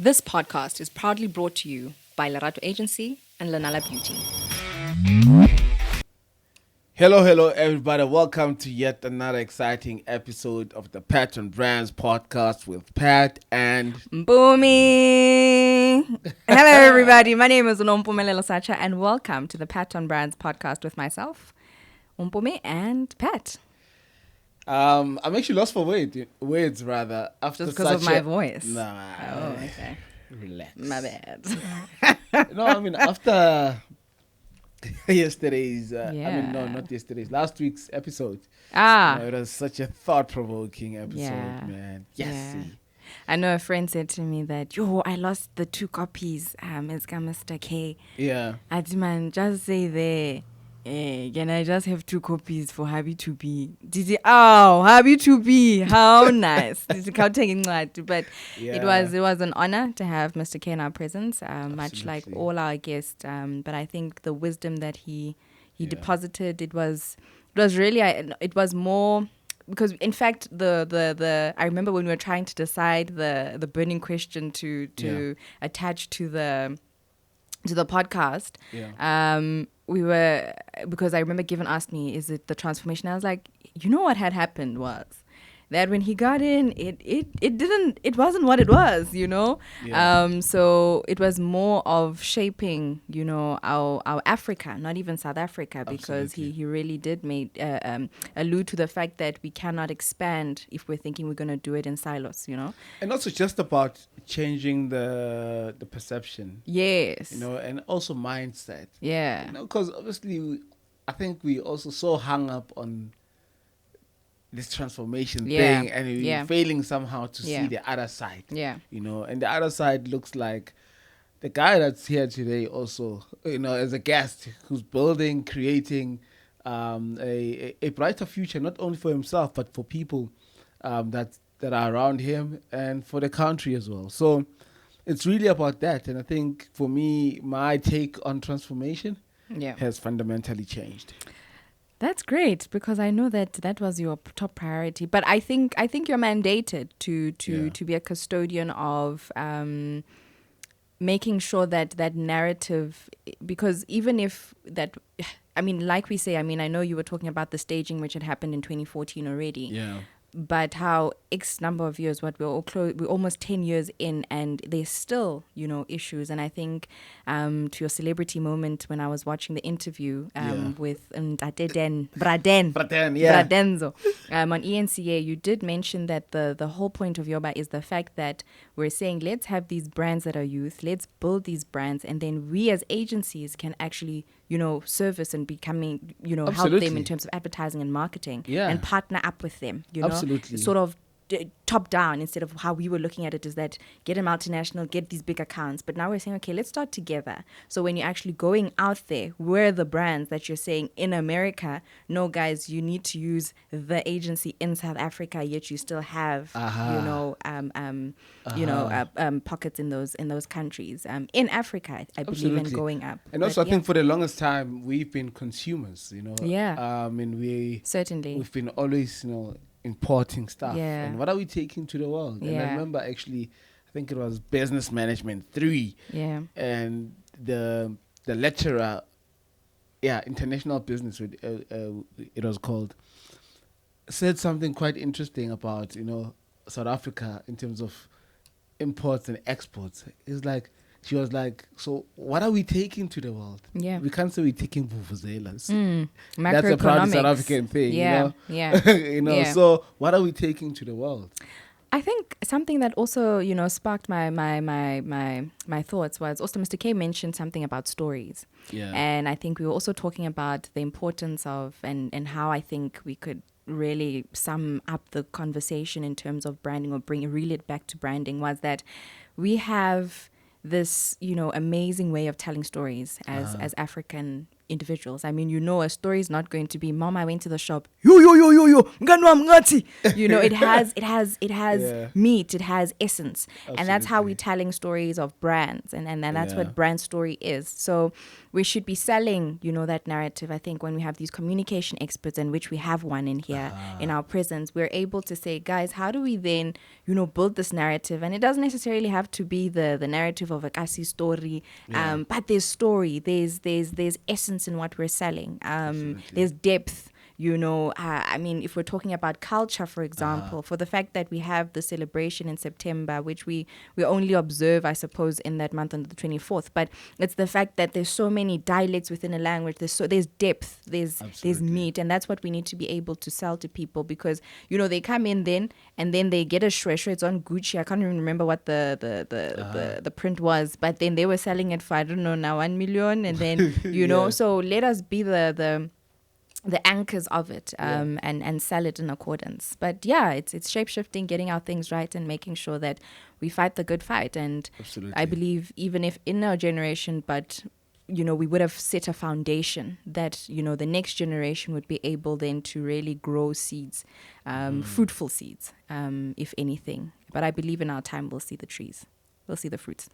This podcast is proudly brought to you by Lerato Agency and Lanala Beauty. Hello, everybody. Welcome to yet another exciting episode of the Pat and Brands podcast with Pat and Booming! Hello, everybody. My name is Unompumelelo Sacha, and welcome to the Pat on Brands podcast with myself, Umpume, and Pat. I'm actually lost for words rather after Just because of my voice. Nah. Oh, okay. Relax. My bad. No, I mean after yesterday's. Not yesterday's. Last week's episode. It was such a thought-provoking episode, man. Yes. Yeah. I know a friend said to me that, I lost the 2 copies. It's got Mr. K. Yeah. I man, just say there. Can I just have 2 copies for Happy to be? Happy to be. How nice. But it was an honor to have Mr. K in our presence, much like all our guests. But I think the wisdom that he deposited, it was more. Because in fact, the I remember when we were trying to decide the burning question to attach to the podcast. We were, because I remember Given asked me, is it the transformation? I was like, what had happened was that when he got in, it wasn't what it was, so it was more of shaping, our Africa, not even South Africa, because he really did allude to the fact that we cannot expand if we're thinking we're going to do it in silos, And also just about changing the perception. Yes. And also mindset. Yeah. Because obviously I think we also so hung up on this transformation thing, and we're failing somehow to see the other side. And the other side looks like the guy that's here today also, as a guest who's creating a brighter future, not only for himself but for people that are around him and for the country as well. So it's really about that. And I think for me, my take on transformation has fundamentally changed. That's great, because I know that was your top priority. But I think you're mandated to be a custodian of making sure that narrative, because even if that, like we say, I know you were talking about the staging which had happened in 2014 already. Yeah. But how X number of years, we're almost 10 years in, and there's still, issues. And I think to your celebrity moment when I was watching the interview with Bradenzo on ENCA, you did mention that the whole point of Yoba is the fact that we're saying, let's have these brands that are youth, let's build these brands, and then we as agencies can actually, service and becoming, help them in terms of advertising and marketing and partner up with them, Absolutely. sort of top down, instead of how we were looking at it, is that get a multinational, get these big accounts. But now we're saying, okay, let's start together. So when you're actually going out there, we're the brands that you're saying in America, no guys, you need to use the agency in South Africa, yet you still have pockets in those countries. In Africa, I believe in going up. And also, I think for the longest time we've been consumers, certainly we've been always, importing stuff. Yeah. And what are we taking to the world? And I remember actually, I think it was Business Management 3. Yeah. And the lecturer, International Business, it was called, said something quite interesting about, South Africa in terms of imports and exports. She was like, so what are we taking to the world? Yeah. We can't say we're taking vuvuzelas. That's a proud South African thing, So what are we taking to the world? I think something that also, sparked my thoughts was also Mr. K mentioned something about stories. Yeah. And I think we were also talking about the importance of and how I think we could really sum up the conversation in terms of branding, or reel it back to branding, was that we have this, amazing way of telling stories as African individuals. I mean, a story is not going to be, Mom, I went to the shop. Yo, ngati. It has meat, it has essence. Absolutely. And that's how we're telling stories of brands. And that's what brand story is. So we should be selling, that narrative. I think when we have these communication experts, and which we have one in here in our presence, we're able to say, guys, how do we then, build this narrative? And it doesn't necessarily have to be the narrative of a Kasi story, but there's story, there's essence in what we're selling. There's depth. I mean, if we're talking about culture, for example, for the fact that we have the celebration in September, which we only observe, I suppose, in that month on the 24th, but it's the fact that there's so many dialects within a language, there's depth, there's meat, and that's what we need to be able to sell to people, because, they come in then, and then they get a shwe. It's on Gucci. I can't even remember what the print was, but then they were selling it for, I don't know now, 1 million, and then, so let us be the anchors of it, and sell it in accordance. But it's shape-shifting, getting our things right, and making sure that we fight the good fight. And absolutely. I believe even if in our generation, but we would have set a foundation that the next generation would be able then to really grow seeds, fruitful seeds, if anything. But I believe in our time we'll see the trees, we'll see the fruits.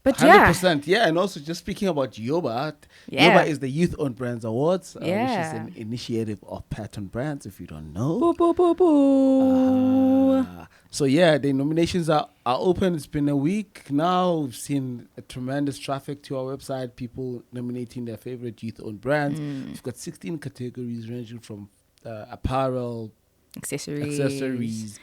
But 100%, and also just speaking about Yoba, Yoba is the Youth Owned Brands Awards, which is an initiative of Pattern Brands, if you don't know. Boo, boo, boo, boo. So the nominations are open. It's been a week now. We've seen a tremendous traffic to our website, people nominating their favorite Youth Owned Brands. We've got 16 categories ranging from apparel, accessories,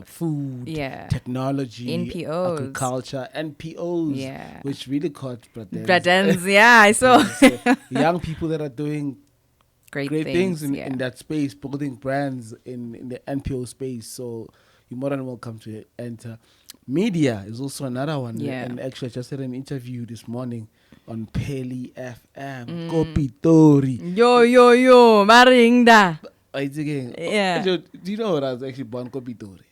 food, technology, NPOs, agriculture, NPOs, which really caught Bradens. I saw young people that are doing great things in that space, building brands in the NPO space. So you're more than welcome to enter. Media is also another one. And actually, I just had an interview this morning on Peli FM. Kopitori. Yo, Maringda. Do you know what I was actually born Kopitori?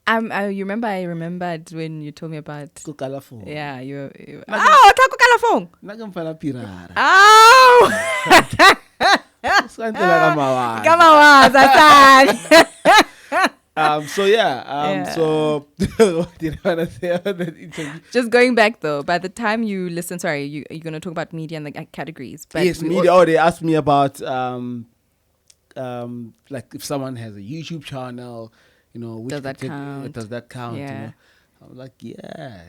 You remember? I remembered when you told me about Kukalafong. Yeah, you. Kukalafong. Nagamfala pirara. So what did I want to say about that interview? Just going back though, by the time you listen, you're going to talk about media and the categories. But yes, media. They asked me about like if someone has a YouTube channel, which does that count? Does that count? Yeah. I'm like,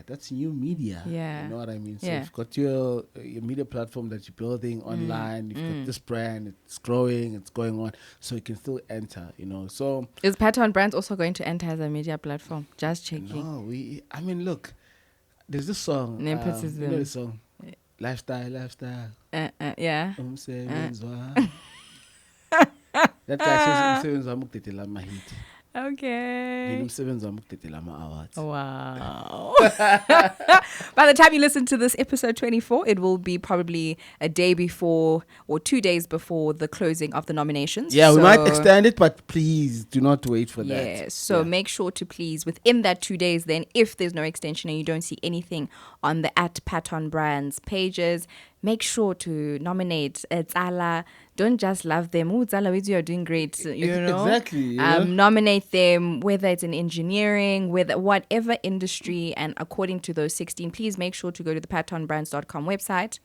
that's new media. Yeah. You know what I mean? So you've got your media platform that you're building online. You've got this brand. It's growing. It's going on. So you can still enter, So is Pattern Brands also going to enter as a media platform? Just checking. No, look, there's this song. Nepotism. You know the song? Lifestyle. Yeah. That guy says okay. Wow. By the time you listen to this episode 24, it will be probably a day before or 2 days before the closing of the nominations. Yeah, we might extend it, but please do not wait for that. Yes, so make sure to please, within that 2 days then, if there's no extension and you don't see anything on the @Pattern Brands pages, make sure to nominate Tsala. Don't just love them. Oh, Tsala, you're doing great. Exactly. Nominate them, whether it's in engineering, whatever industry, and according to those 16, please make sure to go to the patternbrands.com website.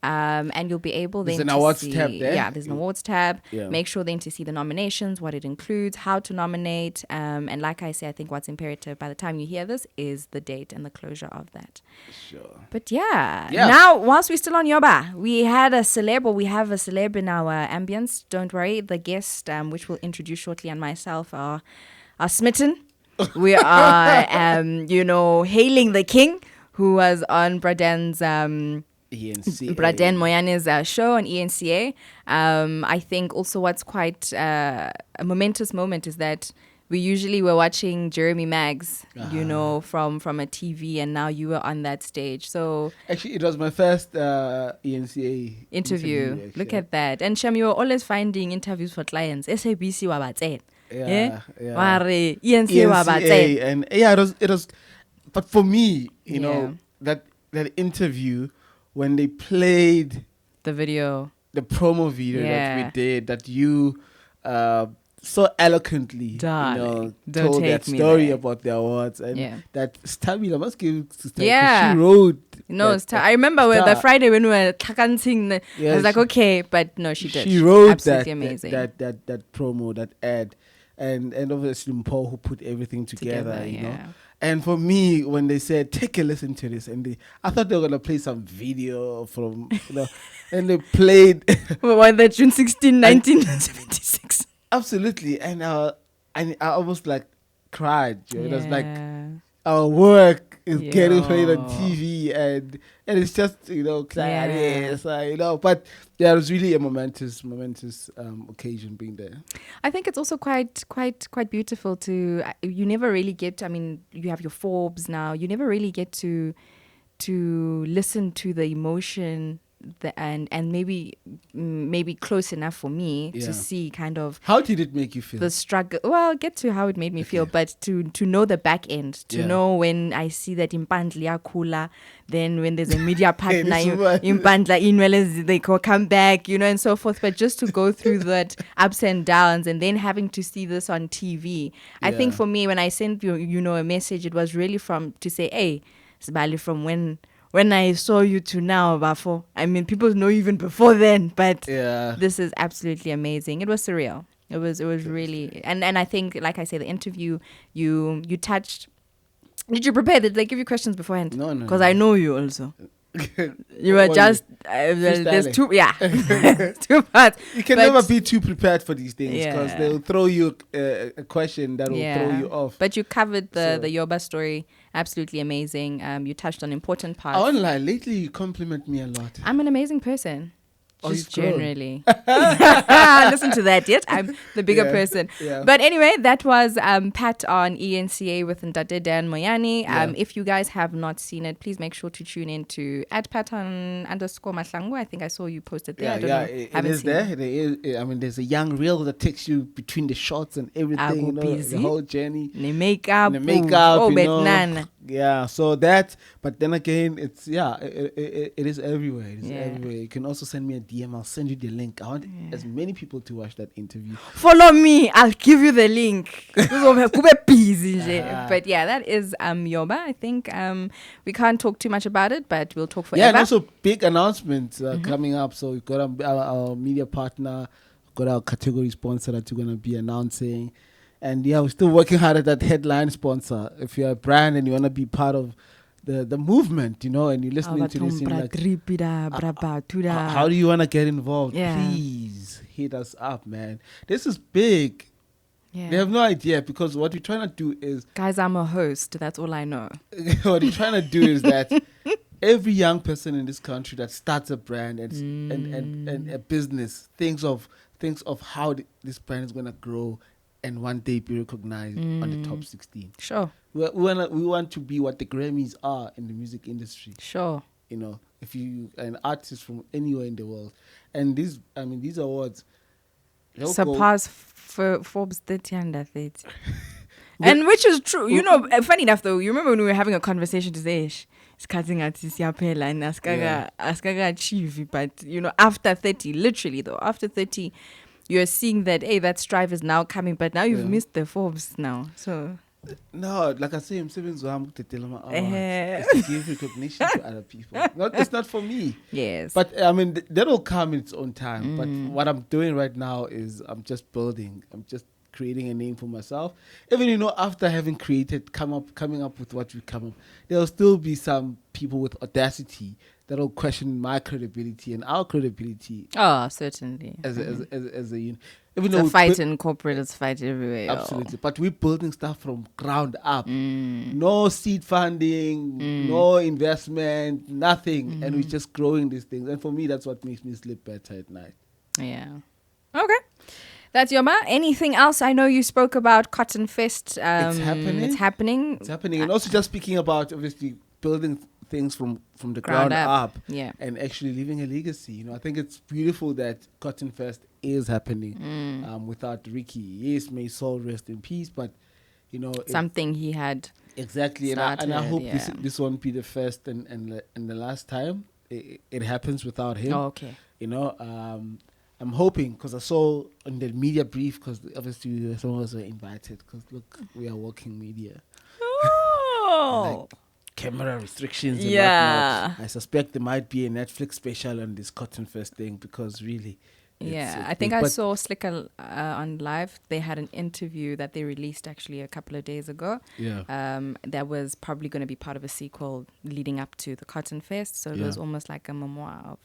And you'll be able then to awards tab there. Yeah, there's an awards tab. Make sure then to see the nominations, what it includes, how to nominate, and like I say, I think what's imperative by the time you hear this is the date and the closure of that. Sure. But now whilst we're still on Yoba, we have a celeb in our ambience. Don't worry, the guest, which we'll introduce shortly, and myself are smitten. We are hailing the king who was on Braden's Braden Moyane's show on ENCA. I think also what's quite a momentous moment is that we usually were watching Jeremy Maggs, from a TV, and now you were on that stage. So actually, it was my first ENCA interview. Look at that. And Shem, you were always finding interviews for clients. SABC wabatse. Yeah. ENCA wabatse. And it was. But for me, that interview when they played the video, the promo video that we did, that you so eloquently, told that story about the awards, and that Stabila must give to Stabila. She wrote. No, I remember the Friday when we were takanting. I was like, okay, but no, she did. She wrote absolutely amazing. That promo, that ad, and obviously Paul, who put everything together, you know. And for me, when they said, take a listen to this, and I thought they were going to play some video from, and they played. When the June 16, 1976. Absolutely. And I almost like cried. It was like our work is getting played on TV, and it's just, but it was really a momentous occasion being there. I think it's also quite beautiful to, you never really get, you have your Forbes now, you never really get to listen to the emotion and maybe close enough for me to see kind of how did it make you feel, the struggle. Well, get to how it made me feel, but to know the back end, to know when I see that Impandla Kula, then when there's a media partner Impandla they come back, and so forth, but just to go through that ups and downs, and then having to see this on TV. I think for me, when I sent you a message, it was really to say, hey, Sibali, from when I saw you to now, Bafo. People know even before then, but this is absolutely amazing. It was surreal. It was really, and I think, like I say, the interview, you touched. Did you prepare? Did they give you questions beforehand? No. Because I know you also. You were just there's two two parts. You can never be too prepared for these things, because they'll throw you a question that will throw you off. But you covered the Yoba story absolutely amazing. You touched on important parts. I won't lie, lately you compliment me a lot. I'm an amazing person. Just generally. Listen to that, yet I'm the bigger person. Yeah. But anyway, that was Pat on ENCA with Ndade Dan Moyani. If you guys have not seen it, please make sure to tune in to @Patan_Mahlangu. I think I saw you posted there. I don't know. It is there. There's a young reel that takes you between the shots and everything, the whole journey. The makeup. Yeah, so that, but then again, it's it is everywhere. It is everywhere. You can also send me a DM. I'll send you the link. I want as many people to watch that interview. Follow me. I'll give you the link. But that is Yoba. I think we can't talk too much about it, but we'll talk forever. Yeah, and also big announcements coming up. So we've got our media partner, got our category sponsor that we're going to be announcing. And we're still working hard at that headline sponsor. If you're a brand and you want to be part of the movement, and you're listening to this, how do you want to get involved? Please hit us up, man. This is big. They have no idea, because what we're trying to do is... Guys, I'm a host. That's all I know. What we're trying to do is that every young person in this country that starts a brand and a business thinks of how this brand is going to grow and one day be recognized on the top 16. Sure. We want to be what the Grammys are in the music industry. Sure. If you are an artist from anywhere in the world, and these awards surpass Forbes 30 under 30. And which is true. Funny enough though, you remember when we were having a conversation to say, it's cutting at this yapela and askaga achieve, but after 30, literally though, after 30, you're seeing that, that strive is now coming, but now you've missed the Forbes now. So no, like I say, I'm saving Zoham to tell them to give recognition to other people. It's not for me. Yes. But that'll come in its own time. But what I'm doing right now is I'm just building. I'm just creating a name for myself. Even after having coming up with what we come up, there'll still be some people with audacity that'll question my credibility and our credibility. Oh, certainly. As a even it's a fight in corporate, it's fight everywhere. Absolutely. But we're building stuff from ground up. No seed funding, no investment, nothing. And we're just growing these things. And for me, that's what makes me sleep better at night. Yeah. Okay. That's Yoma. Anything else? I know you spoke about Cotton Fest. It's happening. It's happening. And also just speaking about, obviously, building things from the ground up and actually leaving a legacy. I think it's beautiful that Cotton Fest is happening without Ricky. Yes, may soul rest in peace, but something he had exactly started, and I hope this won't be the first and the last time. it happens without him. Oh, okay. You know, I'm hoping, because I saw on the media brief, because obviously some of us were invited, because look, we are working media. Oh. Like camera restrictions and whatnot. I suspect there might be a Netflix special on this Cotton Fest thing, because really, it's I think I saw Slicker on live. They had an interview that they released actually a couple of days ago. Yeah. That was probably going to be part of a sequel leading up to the Cotton Fest. So it was almost like a memoir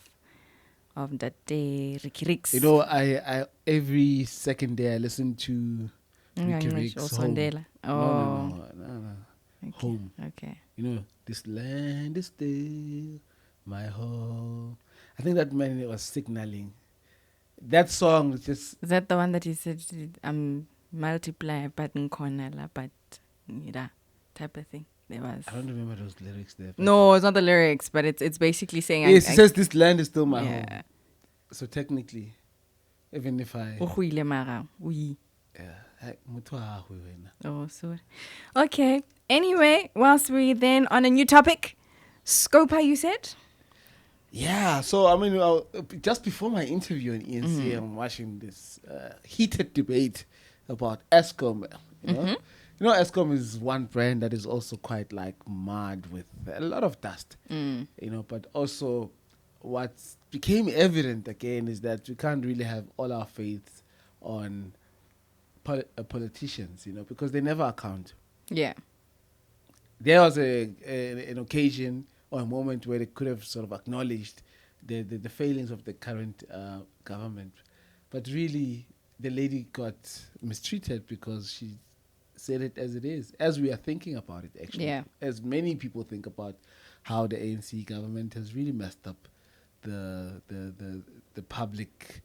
of that day, Ricky Ricks. You know, I every second day I listen to Ricky Ricks Home. No. Okay. Home. Okay. You know, this land is still my home. I think that man was signaling. That song just... Is that the one that he said, multiply but nkonela, but type of thing? There was. I don't remember those lyrics there. No, it's not the lyrics, but it's basically saying... Yes, he says this land is still my home. So technically, even if I... Oh, sorry. Okay. Anyway, whilst we then on a new topic, Scopa, you said? Yeah, so I mean, just before my interview on ENC, I'm watching this heated debate about Eskom. You know, Eskom is one brand that is also quite like mad with a lot of dust. You know, but also what became evident again is that we can't really have all our faith on politicians, you know, because they never account. Yeah. There was an occasion or a moment where they could have sort of acknowledged the failings of the current government. But really, the lady got mistreated because she said it as it is, as we are thinking about it, actually. Yeah. As many people think about how the ANC government has really messed up the public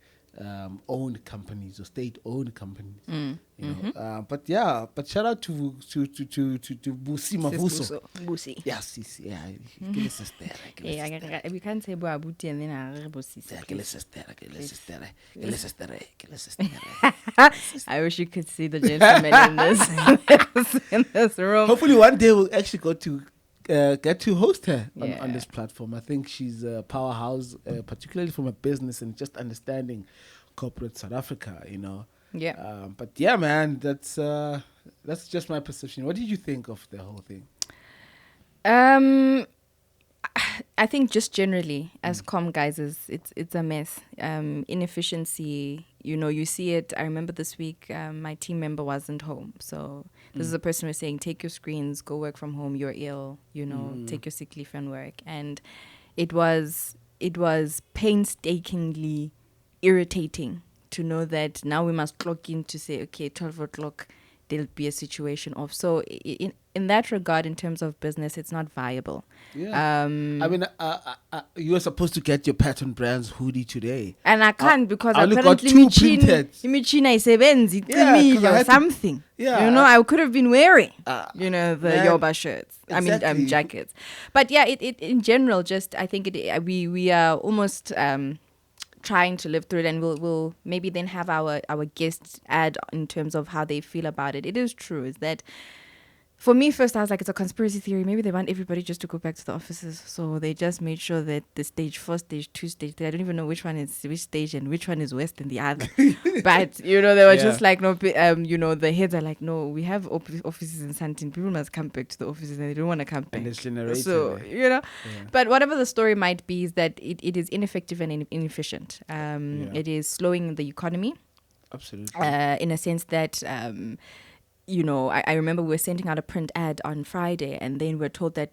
owned companies or state-owned companies. You know, but shout out to Busi Mavuso. Busi. Yes, yeah. We can't say Buabuti and then Busi. I wish you could see the gentleman in this room. Hopefully one day we'll actually get to host her on this platform. I think she's a powerhouse, particularly from a business and just understanding corporate South Africa, you know. Yeah. But yeah, man, that's just my perception. What did you think of the whole thing? I think just generally, as comm guys, it's a mess. Inefficiency, you know, you see it. I remember this week, my team member wasn't home. So this is a person who was saying, take your screens, go work from home, you're ill, you know, take your sick leave and work. And it was painstakingly irritating to know that now we must clock in to say, okay, 12 o'clock, there'll be a situation of. So in that regard, in terms of business, it's not viable. Yeah. I mean, you were supposed to get your Pattern Brands hoodie today. And I can't because I apparently Michina is or something. Yeah. You know, I could have been wearing, the Yoba shirts. Exactly. I mean, jackets. But yeah, it in general, just I think we are almost... trying to live through it, and we'll maybe then have our guests add in terms of how they feel about it. It is true, is that for me first I was like, it's a conspiracy theory. Maybe they want everybody just to go back to the offices, so they just made sure that the stage 4, stage 2, stage 3, I don't even know which one is which stage and which one is west and the other. But you know, they were just like, no, you know, the heads are like, no, we have offices in Sandton, people must come back to the offices and they don't want to come back. And it's generated, so you know, but whatever the story might be, is that it is ineffective and inefficient. It is slowing the economy. Absolutely. In a sense that you know, I remember we were sending out a print ad on Friday, and then we're told that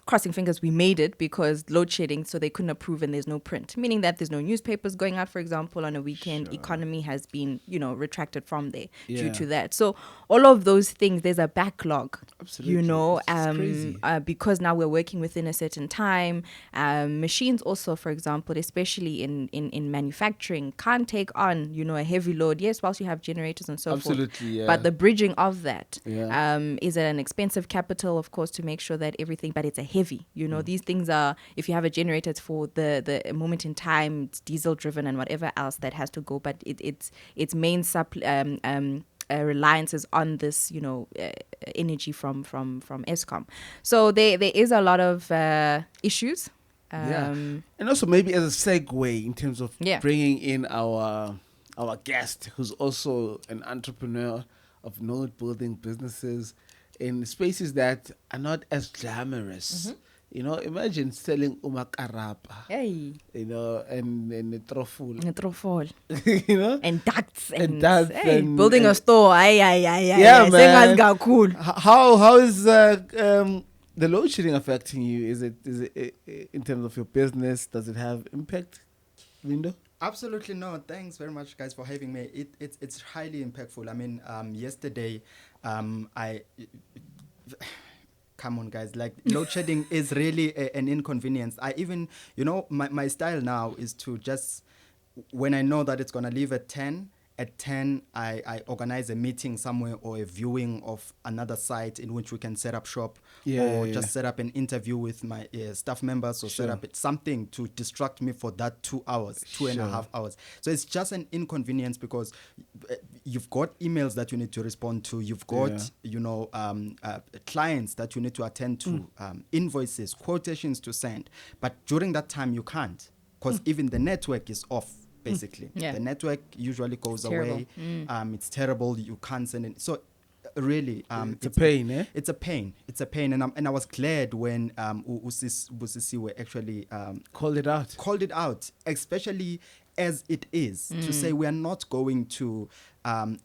crossing fingers, we made it because load shedding, so they couldn't approve and there's no print. Meaning that there's no newspapers going out, for example, on a weekend. Sure. Economy has been, you know, retracted from there due to that. So all of those things, there's a backlog. Absolutely. You know, crazy. because now we're working within a certain time. Machines also, for example, especially in manufacturing, can't take on, you know, a heavy load. Yes, whilst you have generators and so forth. Yeah. But the bridging of that is an expensive capital, of course, to make sure that everything, but it's a heavy, you know, these things are, if you have a generator, it's for the moment in time, it's diesel driven and whatever else that has to go, but its main reliance is on this, you know, energy from Eskom. So there is a lot of issues And also maybe as a segue in terms of bringing in our guest, who's also an entrepreneur of note building businesses in spaces that are not as glamorous. You know, imagine selling umakarapa. Hey. You know, and the troful. You know? And ducts. And building a store. Yeah, man. Cool. How is the load shedding affecting you? Is it in terms of your business? Does it have impact, Lindo? Absolutely no. Thanks very much, guys, for having me. It's highly impactful. I mean, yesterday, come on, guys. Like, load shedding is really an inconvenience. I even, my style now is to just, when I know that it's gonna leave at 10. At 10, I organize a meeting somewhere or a viewing of another site in which we can set up shop just set up an interview with my staff members or set up something to distract me for that 2 hours, 2.5 hours. So it's just an inconvenience because you've got emails that you need to respond to. You've got, clients that you need to attend to, invoices, quotations to send. But during that time, you can't because even the network is off. Basically, the network usually goes away. It's terrible. You can't send it. So, really, it's a pain. It's a pain. It's a pain. And I was glad when Busisi were actually called it out, especially as it is to say we are not going to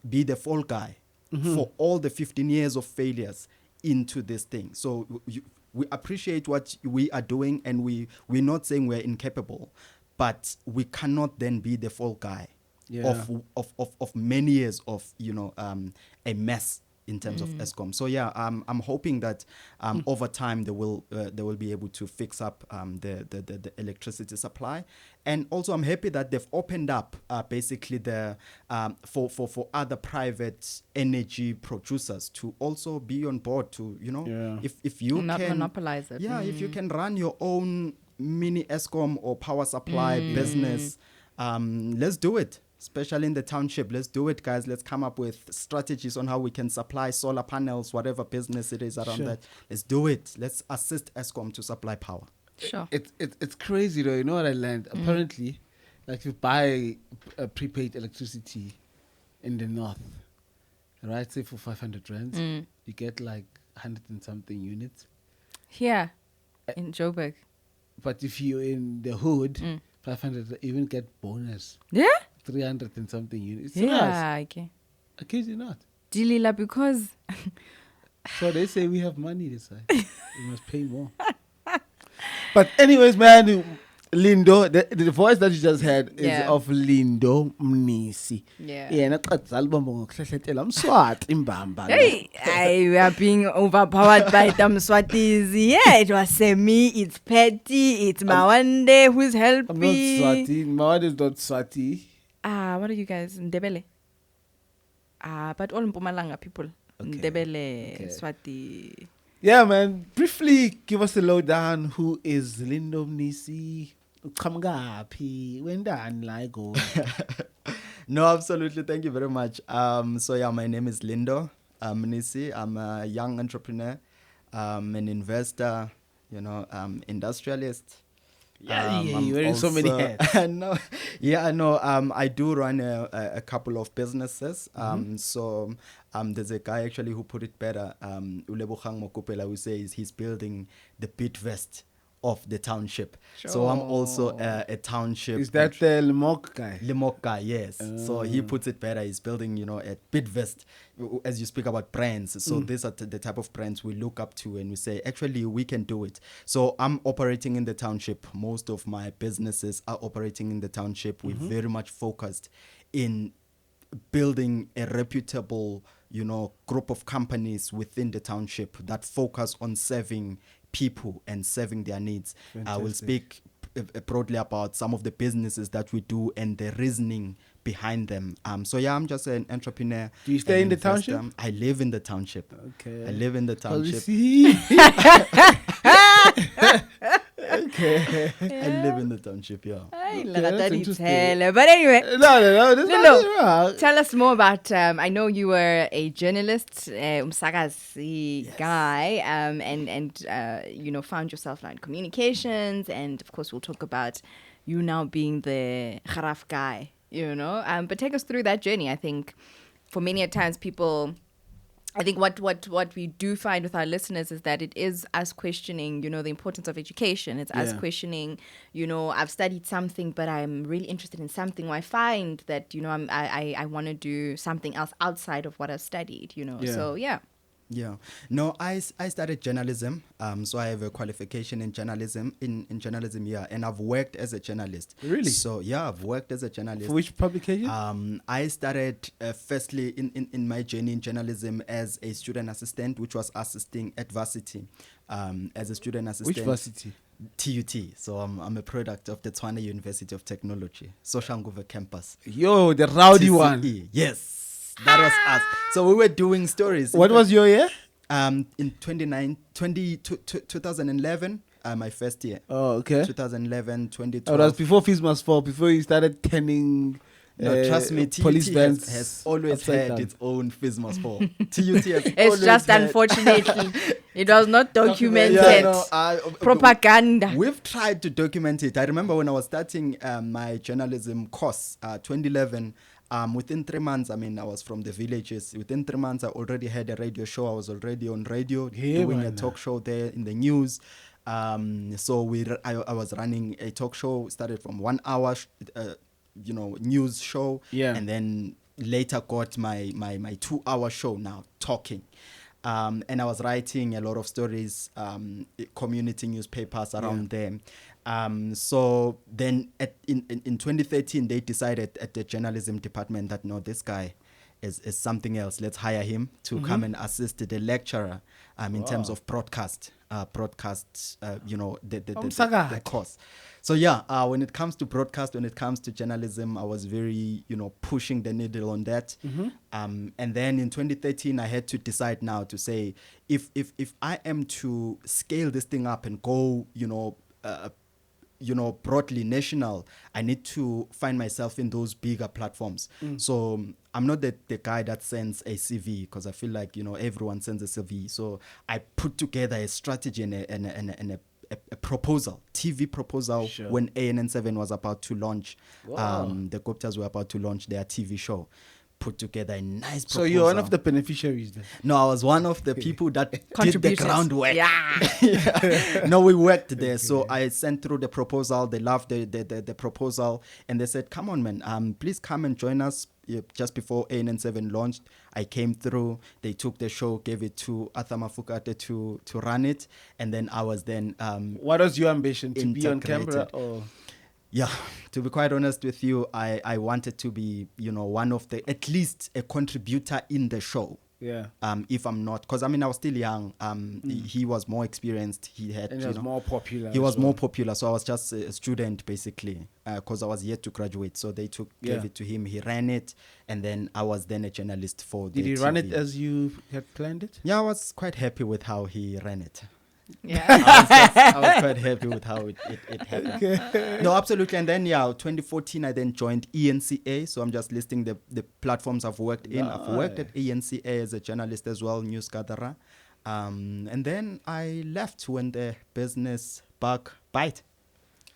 be the fall guy for all the 15 years of failures into this thing. So we appreciate what we are doing, and we're not saying we're incapable. But we cannot then be the fall guy of many years of a mess in terms of Eskom. So I'm hoping that over time they will be able to fix up the electricity supply, and also I'm happy that they've opened up basically the for other private energy producers to also be on board to if you not can monopolize it. If you can run your own mini Eskom or power supply business, let's do it, especially in the township. Let's do it, guys. Let's come up with strategies on how we can supply solar panels, whatever business it is around that. Let's do it. Let's assist Eskom to supply power. Sure. It's crazy though. You know what I learned? Apparently, like if you buy prepaid electricity in the north, right, say for 500 rands, you get like 100 and something units. Here in Joburg. But if you're in the hood, 500, even get bonus. Yeah? 300 and something units. Okay. I kid you not. Dilila, because... So they say we have money this side. We must pay more. But anyways, man, Lindo, the voice that you just heard is of Lindo Mnisi. I'm Swat in Bamba. Hey, we are being overpowered by them Swatis. Yeah, it was me, it's Petty, it's Mawande who's helping. I'm not Swati. Mawande is not Swati. What are you guys? Ndebele? But all Mpumalanga people. Okay. Ndebele, Swati. Yeah, man. Briefly, give us a lowdown. Who is Lindo Mnisi? No, absolutely. Thank you very much. My name is Lindo Mnisi. I'm a young entrepreneur, an investor, industrialist. You're wearing so many hats. I know. I do run a couple of businesses. There's a guy actually who put it better. Ulebogang Mokopela, who says he's building the Bitvest of the township. Sure. So I'm also a township. Is that the Limok guy? Limok guy, yes. So he puts it better. He's building, a Bitvest, as you speak about brands. So these are the type of brands we look up to and we say, actually, we can do it. So I'm operating in the township. Most of my businesses are operating in the township. We're very much focused in building a reputable, group of companies within the township that focus on serving people and serving their needs. I will speak broadly about some of the businesses that we do and the reasoning behind them. I'm just an entrepreneur. Do you stay in the township? I live in the township. Okay. I live in the township. I live in the township, yeah. But anyway, no, tell us more about. I know you were a journalist, umsakazi guy, and found yourself now in communications, and of course we'll talk about you now being the kharaf guy. But take us through that journey. I think for many times people. I think what we do find with our listeners is that it is us questioning, the importance of education. It's us questioning, I've studied something, but I'm really interested in something. Or I find that, I want to do something else outside of what I've studied, So, yeah. Yeah. No, I studied journalism. So I have a qualification in journalism, and I've worked as a journalist. Really? So, yeah, I've worked as a journalist. For which publication? I started firstly in my journey in journalism as a student assistant, which was assisting at varsity. As a student assistant. Which varsity? TUT. So I'm a product of the Tshwane University of Technology, Soshanguve campus. Yo, the rowdy TCE. one. Yes. That was us. So we were doing stories. What was your year? In 2011, my first year. Oh, okay. 2011, 2012. Oh, that was before Fees Must Fall, before you started turning No, trust me, police TUT vans has always had down. its own Fees Must Fall. TUT has It's just unfortunately, it was not documented. Propaganda. We've tried to document it. I remember when I was starting my journalism course, 2011, within 3 months, I was from the villages. Within 3 months, I already had a radio show. I was already on radio doing a talk show there in the news. So I was running a talk show, started from 1 hour, news show, and then later got my 2 hour show now, talking. And I was writing a lot of stories, community newspapers around there. So then in 2013, they decided at the journalism department that, no, this guy is something else. Let's hire him to come and assist the lecturer in terms of broadcast, the course. So when it comes to broadcast, when it comes to journalism, I was very, pushing the needle on that. And then in 2013, I had to decide now to say, if I am to scale this thing up and go, broadly national, I need to find myself in those bigger platforms. So I'm not the guy that sends a CV, because I feel like, everyone sends a CV. So I put together a strategy and a proposal, TV proposal, when ANN7 was about to launch. The Guptas were about to launch their TV show. Put together a nice proposal. So you're one of the beneficiaries then? No, I was one of the people that did the groundwork. Yeah. No, we worked there. Okay. So I sent through the proposal. They loved the proposal. And they said, come on, man, please come and join us. Just before ANN7 launched, I came through. They took the show, gave it to Arthur Mafukate to run it. And then I was then... what was your ambition? To be on camera? Or? Yeah, to be quite honest with you, I wanted to be, one of the, at least a contributor in the show. Yeah. If I'm not, because I was still young. He was more experienced. He had, and he was more popular. He was more popular, so I was just a student basically, because I was yet to graduate. So they gave it to him. He ran it, and then I was then a journalist for. Did he run it as you had planned it? Yeah, I was quite happy with how he ran it. Yeah, I was quite happy with how it happened. Okay. No, absolutely. And then 2014, I then joined ENCA. So I'm just listing the platforms I've worked in. I've worked at ENCA as a journalist as well, news gatherer. And then I left when the business bug bite.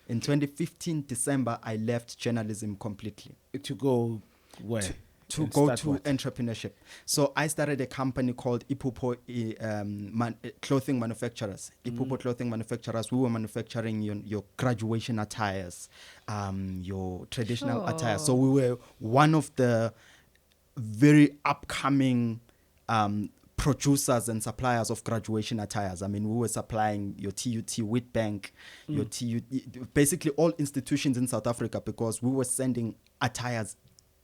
In 2015 December, I left journalism completely. To go where? To go to entrepreneurship. So I started a company called Ipupo Clothing Manufacturers. Ipupo Clothing Manufacturers. We were manufacturing your graduation attires, your traditional attire. So we were one of the very upcoming producers and suppliers of graduation attires. We were supplying your TUT Witbank, your TUT, basically all institutions in South Africa, because we were sending attires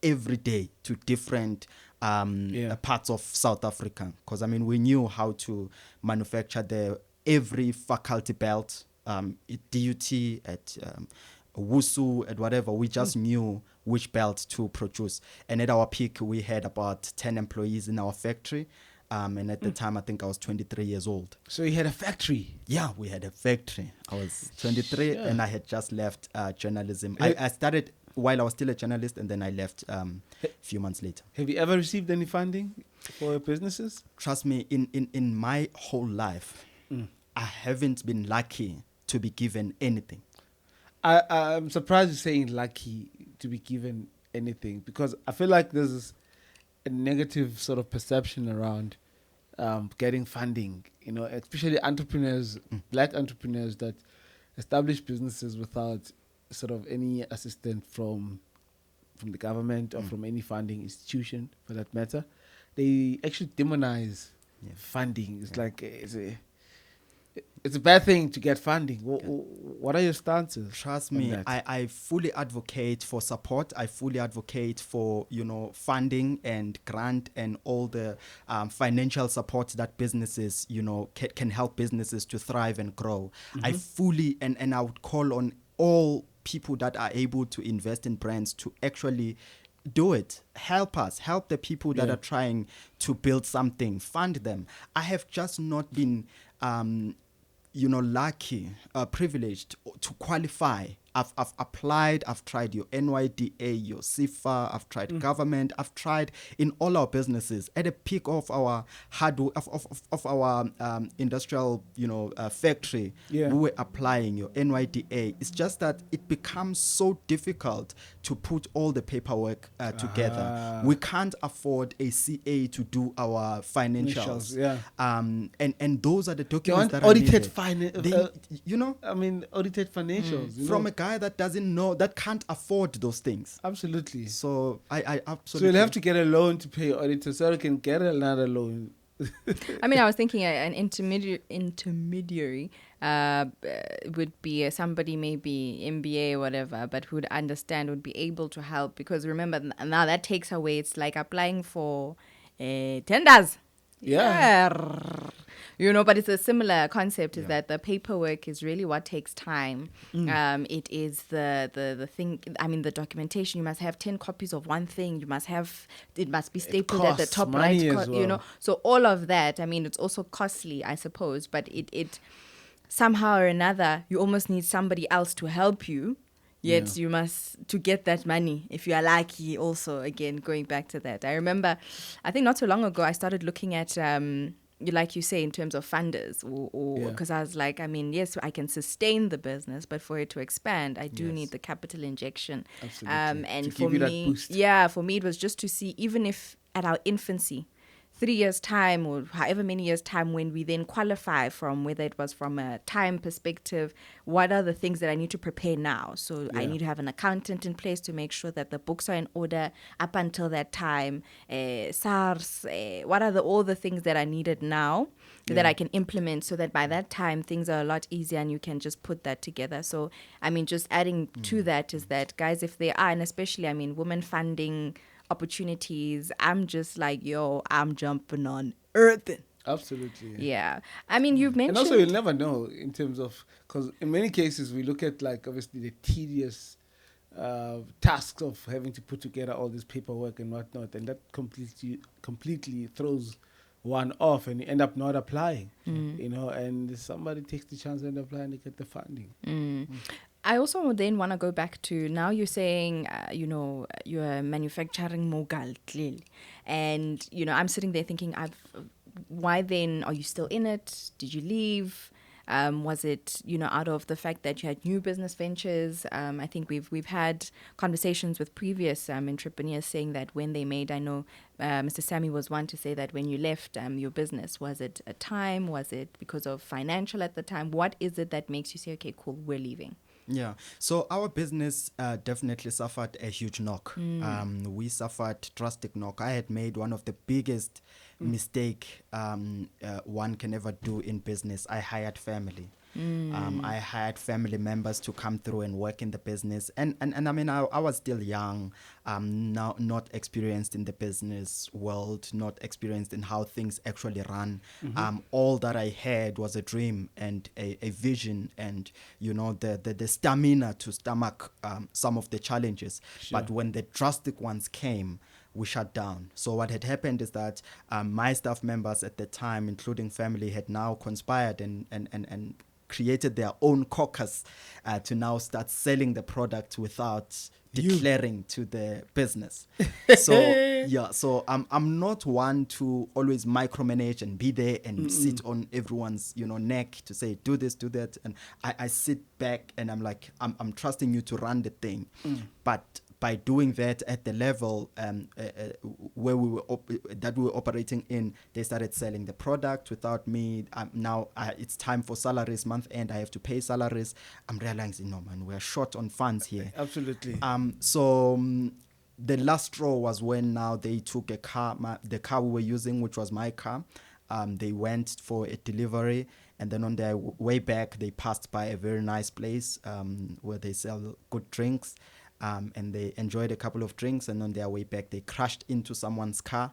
every day to different parts of South Africa, because we knew how to manufacture every faculty belt, at DUT, at WUSU, at whatever. We just knew which belt to produce. And at our peak, we had about 10 employees in our factory. And at the time, I think I was 23 years old. So you had a factory? Yeah, we had a factory. I was 23 and I had just left journalism. I started while I was still a journalist, and then I left a few months later. Have you ever received any funding for businesses? Trust me, in my whole life, I haven't been lucky to be given anything. I'm surprised you're saying lucky to be given anything, because I feel like there's a negative sort of perception around getting funding, especially entrepreneurs, black entrepreneurs that establish businesses without sort of any assistance from the government or from any funding institution, for that matter. They actually demonize funding. It's like it's a bad thing to get funding. What are your stances? Trust me, I fully advocate for support. I fully advocate for, funding and grant and all the financial support that businesses, can help businesses to thrive and grow. I fully, and I would call on all people that are able to invest in brands to actually do it. Help us. Help the people that are trying to build something. Fund them. I have just not been lucky, privileged to qualify. I've applied, I've tried your NYDA, your CIFA, I've tried government, I've tried in all our businesses. At the peak of our of our industrial, factory, we were applying your NYDA. It's just that it becomes so difficult to put all the paperwork together. We can't afford a CA to do our financials. And those are the documents that are needed. Audited financials. From a guy that doesn't know, that can't afford those things. Absolutely. So I absolutely. So you'll have to get a loan to pay your auditor, so you can get another loan. I was thinking an intermediary would be somebody, maybe MBA or whatever, but who would understand, would be able to help. Because remember, now that takes away, it's like applying for tenders. But it's a similar concept, is that the paperwork is really what takes time. It is the thing, the documentation. You must have 10 copies of one thing. It must be stapled at the top right. So all of that, it's also costly, I suppose, but it somehow or another, you almost need somebody else to help you. Yet you must, to get that money, if you are lucky, also, again, going back to that. I remember, I think not so long ago, I started looking at, like you say, in terms of funders, because I was like, yes, I can sustain the business, but for it to expand, I do need the capital injection. Absolutely. And for me, for me, it was just to see, even if at our infancy, 3 years' time or however many years' time, when we then qualify from, whether it was from a time perspective, what are the things that I need to prepare now? So I need to have an accountant in place to make sure that the books are in order up until that time. SARS, what are all the things that are needed now that I can implement, so that by that time things are a lot easier and you can just put that together. So, just adding to that is that, guys, if there are, and especially, women funding opportunities, I'm just like, I'm jumping on earth. Absolutely. Yeah. You've mentioned... And also, you'll never know in terms of... Because in many cases, we look at, obviously, the tedious tasks of having to put together all this paperwork and whatnot, and that completely throws one off, and you end up not applying, and somebody takes the chance and apply and they get the funding. I also then want to go back to, now you're saying, you're manufacturing mogul, clearly. And, I'm sitting there thinking, why then are you still in it? Did you leave? Was it, out of the fact that you had new business ventures? I think we've had conversations with previous entrepreneurs saying that when they made, I know Mr. Sammy was one to say that when you left your business, was it a time? Was it because of financial at the time? What is it that makes you say, okay, cool, we're leaving? Yeah, so our business definitely suffered a huge knock. We suffered drastic knock. I had made one of the biggest mistake one can ever do in business. I hired family. I hired family members to come through and work in the business. And I was still young, not experienced in the business world, not experienced in how things actually run. All that I had was a dream and a vision and, the stamina to stomach some of the challenges. Sure. But when the drastic ones came, we shut down. So what had happened is that my staff members at the time, including family, had now conspired and created their own caucus to now start selling the product without declaring to the business. So I'm not one to always micromanage and be there and sit on everyone's neck to say do this, do that, and I sit back and I'm like I'm trusting you to run the thing, but by doing that at the level where we were operating in, they started selling the product without me. Now it's time for salaries, month end. I have to pay salaries. I'm realizing, no man, we're short on funds here. Absolutely. The last straw was when now they took a car, the car we were using, which was my car. They went for a delivery, and then on their way back, they passed by a very nice place where they sell good drinks. And they enjoyed a couple of drinks, and on their way back, they crashed into someone's car.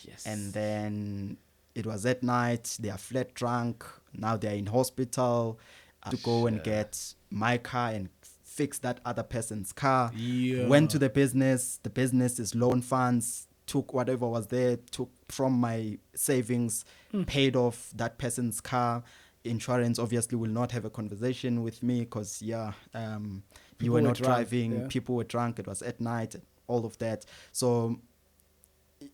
Yes. And then it was at night. They are flat drunk. Now they're in hospital to go and get my car and fix that other person's car. Yeah. Went to the business. The business is loan funds. Took whatever was there. Took from my savings. Paid off that person's car. Insurance obviously will not have a conversation with me because you were not driving. Yeah. People were drunk. It was at night. All of that. So,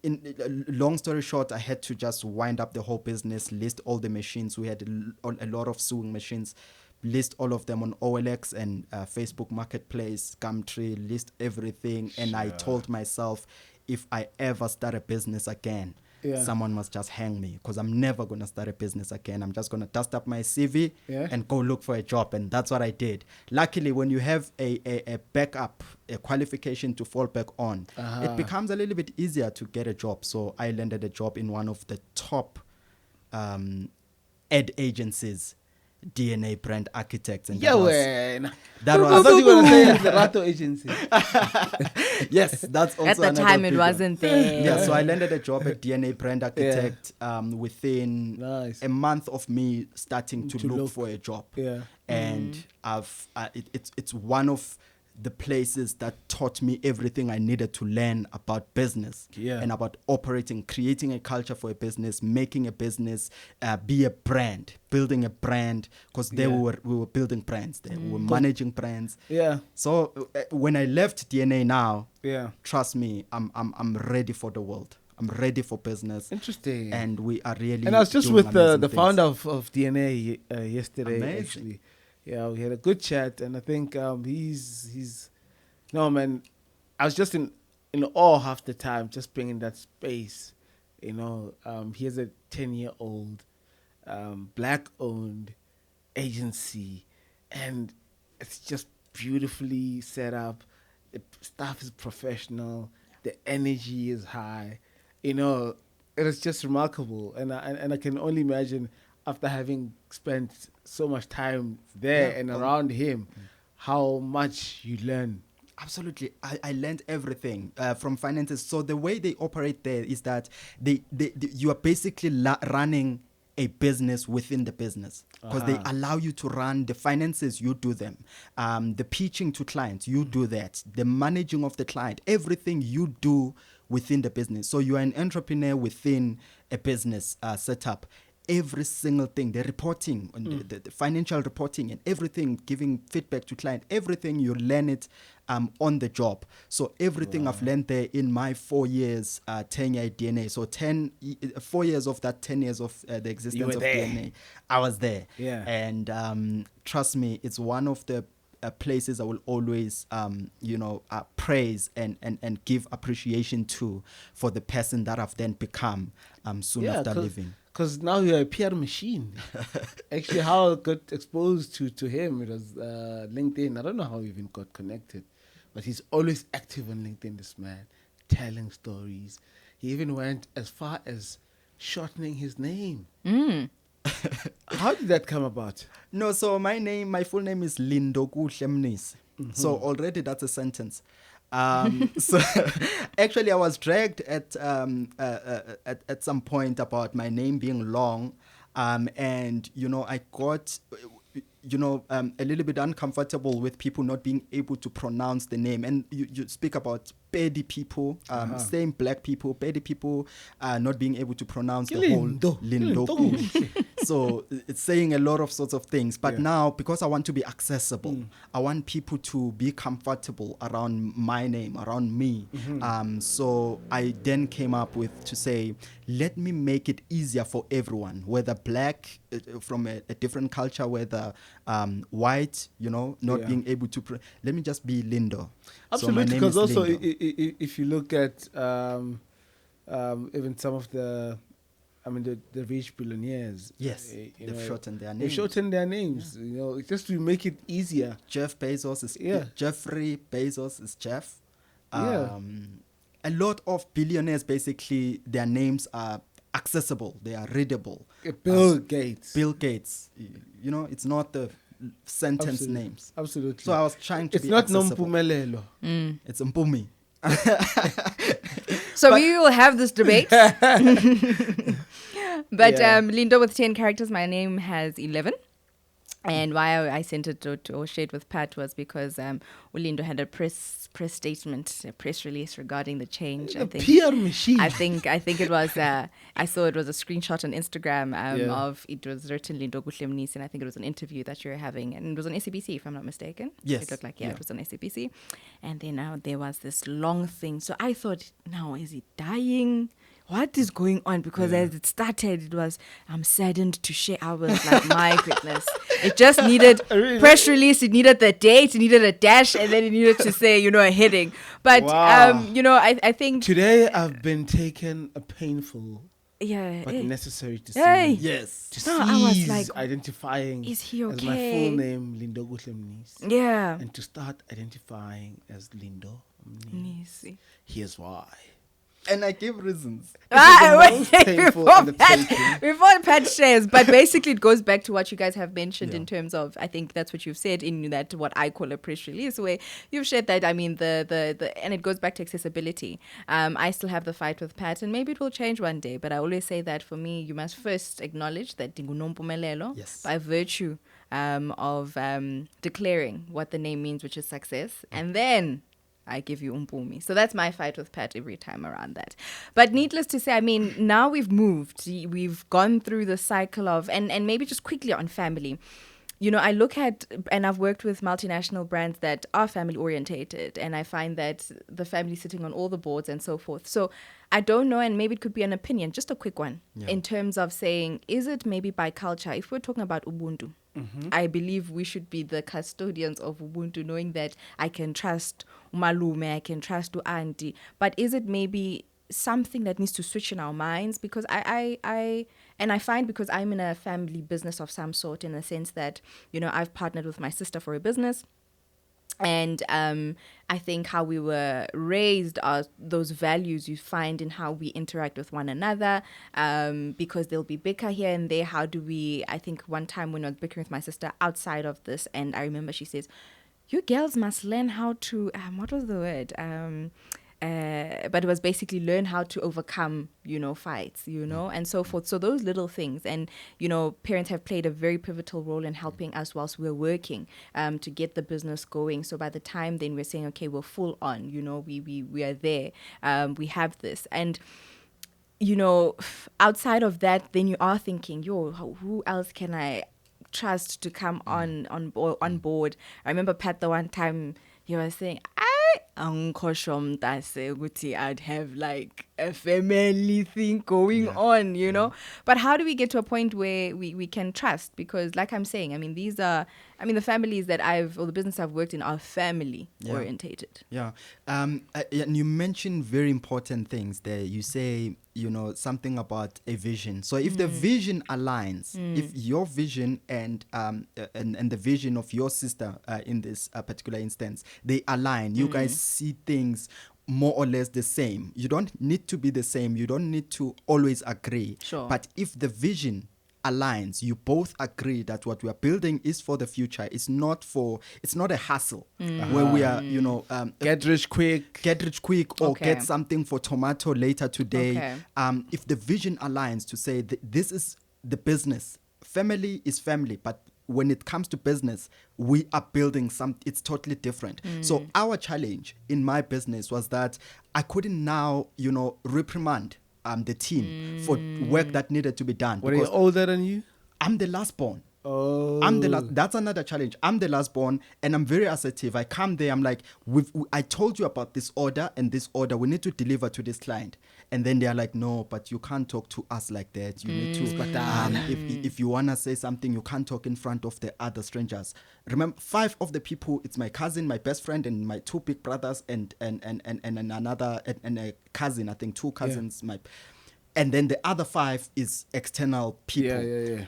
in long story short, I had to just wind up the whole business, list all the machines. We had a lot of sewing machines. List all of them on OLX and Facebook Marketplace, Gumtree. List everything, and I told myself, if I ever start a business again, someone must just hang me, because I'm never going to start a business again. I'm just going to dust up my CV and go look for a job. And that's what I did. Luckily, when you have a backup, a qualification to fall back on, it becomes a little bit easier to get a job. So I landed a job in one of the top ad agencies, DNA Brand Architects. And that was I thought you were going to say the Rato agency. Yes, that's also at the time it wasn't there. Yeah, so I landed a job at DNA Brand Architect within a month of me starting to look for a job. Yeah, and it's one of the places that taught me everything I needed to learn about business and about operating, creating a culture for a business, making a business, be a brand, building a brand, because there we were building brands there. We were managing brands. Yeah. So when I left DNA now, trust me, I'm ready for the world. I'm ready for business. Interesting. And we are really. And I was just with the founder of DNA yesterday. Amazing. Actually. Yeah, we had a good chat, and I think he's no man. I was just in awe half the time, just being in that space. He has a 10-year-old black-owned agency, and it's just beautifully set up. The staff is professional. The energy is high. It is just remarkable, and I can only imagine, after having spent so much time there and around him, how much you learn. Absolutely. I learned everything from finances. So the way they operate there is that you are basically running a business within the business, because they allow you to run the finances. You do them. The pitching to clients, you do that. The managing of the client, everything you do within the business. So you are an entrepreneur within a business setup. Every single thing, the reporting, the financial reporting and everything, giving feedback to client, everything, you learn it on the job. So everything I've learned there in my 4 years tenure at DNA. So 4 years of that 10 years of the existence of DNA, I was there. Yeah. And trust me, it's one of the places I will always, praise and give appreciation to, for the person that I've then become soon after leaving. Because now you're a PR machine. Actually, how I got exposed to him, it was LinkedIn. I don't know how we even got connected, but he's always active on LinkedIn, this man, telling stories. He even went as far as shortening his name. How did that come about? No, so my full name is Lindo. So already that's a sentence. So actually I was dragged at some point about my name being long, and I got a little bit uncomfortable with people not being able to pronounce the name. And you speak about Pedi people, same black people, Pedi people not being able to pronounce the whole Lindo. So it's saying a lot of sorts of things. But now, because I want to be accessible, I want people to be comfortable around my name, around me. So I then came up with to say, let me make it easier for everyone, whether black, from a different culture, whether white, not being able to. Let me just be Lindo. Absolutely, because so also if you look at even some of the rich billionaires. Yes, they've shortened their names. They've shortened their names, just to make it easier. Jeff Bezos is Jeffrey Bezos is Jeff. A lot of billionaires, basically, their names are accessible. They are readable. Bill Gates. It's not the sentence names. Absolutely. So I was trying to it's be not accessible. Nompumelelo. It's Mpumi. So we will have this debate. But Lindo with 10 characters, my name has 11. And why I sent it or shared with Pat was because Lindo had a press statement, a press release regarding the change. I think PR machine. I think it was. I saw it was a screenshot on Instagram of it was written Lindo Guhlemnis, and I think it was an interview that you were having, and it was on SABC if I'm not mistaken. Yes, it looked like it was on SABC, and then there was this long thing. So I thought, now is he dying? What is going on? Because as it started, it was, I'm saddened to share. I was like, my goodness. It just needed press release. It needed the date. It needed a dash. And then it needed to say, a heading. But, I think... Today I've been taken a painful... but necessary to see. Yes. To cease like, identifying is he okay? as my full name, Lindo Guhlemnis. Yeah. And to start identifying as Lindo Mnisi. Here's why. And I give reasons. Before Pat shares, but basically it goes back to what you guys have mentioned in terms of, I think that's what you've said in that what I call a press release, where you've shared that, the and it goes back to accessibility. I still have the fight with Pat, and maybe it will change one day, but I always say that for me, you must first acknowledge that by virtue of declaring what the name means, which is success, and then I give you umpumi. So that's my fight with Pat every time around that. But needless to say, now we've moved. We've gone through the cycle of, and maybe just quickly on family. I look at, and I've worked with multinational brands that are family orientated, and I find that the family sitting on all the boards and so forth. So I don't know, and maybe it could be an opinion, just a quick one, in terms of saying, is it maybe by culture? If we're talking about Ubuntu, I believe we should be the custodians of Ubuntu, knowing that I can trust umalume, I can trust auntie. But is it maybe something that needs to switch in our minds? Because I find, because I'm in a family business of some sort, in the sense that, I've partnered with my sister for a business. And I think how we were raised are those values you find in how we interact with one another, because there'll be bicker here and there. How do we, I think one time when I was bickering with my sister outside of this, and I remember she says, you girls must learn how to, what was the word? But it was basically learn how to overcome, fights, and so forth. So those little things, and, parents have played a very pivotal role in helping us whilst we're working to get the business going. So by the time then we're saying, okay, we're full on, we are there, we have this. And, outside of that, then you are thinking, who else can I trust to come on board? I remember Pat, the one time he was saying, I'd have like a family thing going on, But how do we get to a point where we can trust? Because like I'm saying, these are, the families that or the business I've worked in are family orientated. Yeah. And you mentioned very important things there. You say, something about a vision. So if the vision aligns, if your vision and the vision of your sister in this particular instance, they align, you guys see things more or less the same. You don't need to be the same. You don't need to always agree. Sure. But if the vision aligns, you both agree that what we are building is for the future. It's not a hassle where we are, get rich quick or get something for tomato later today. If the vision aligns to say this is the business, family is family, but when it comes to business, we are building it's totally different. So our challenge in my business was that I couldn't now, reprimand the team for work that needed to be done. Were they older than you? I'm the last born. Oh. That's another challenge. I'm the last born, and I'm very assertive. I come there, I'm like, I told you about this order and this order. We need to deliver to this client. And then they're like, no, but you can't talk to us like that. You need to, if you want to say something, you can't talk in front of the other strangers. Remember, 5 of the people, it's my cousin, my best friend, and my 2 big brothers, and another, and a cousin, I think 2 cousins, and then the other 5 is external people.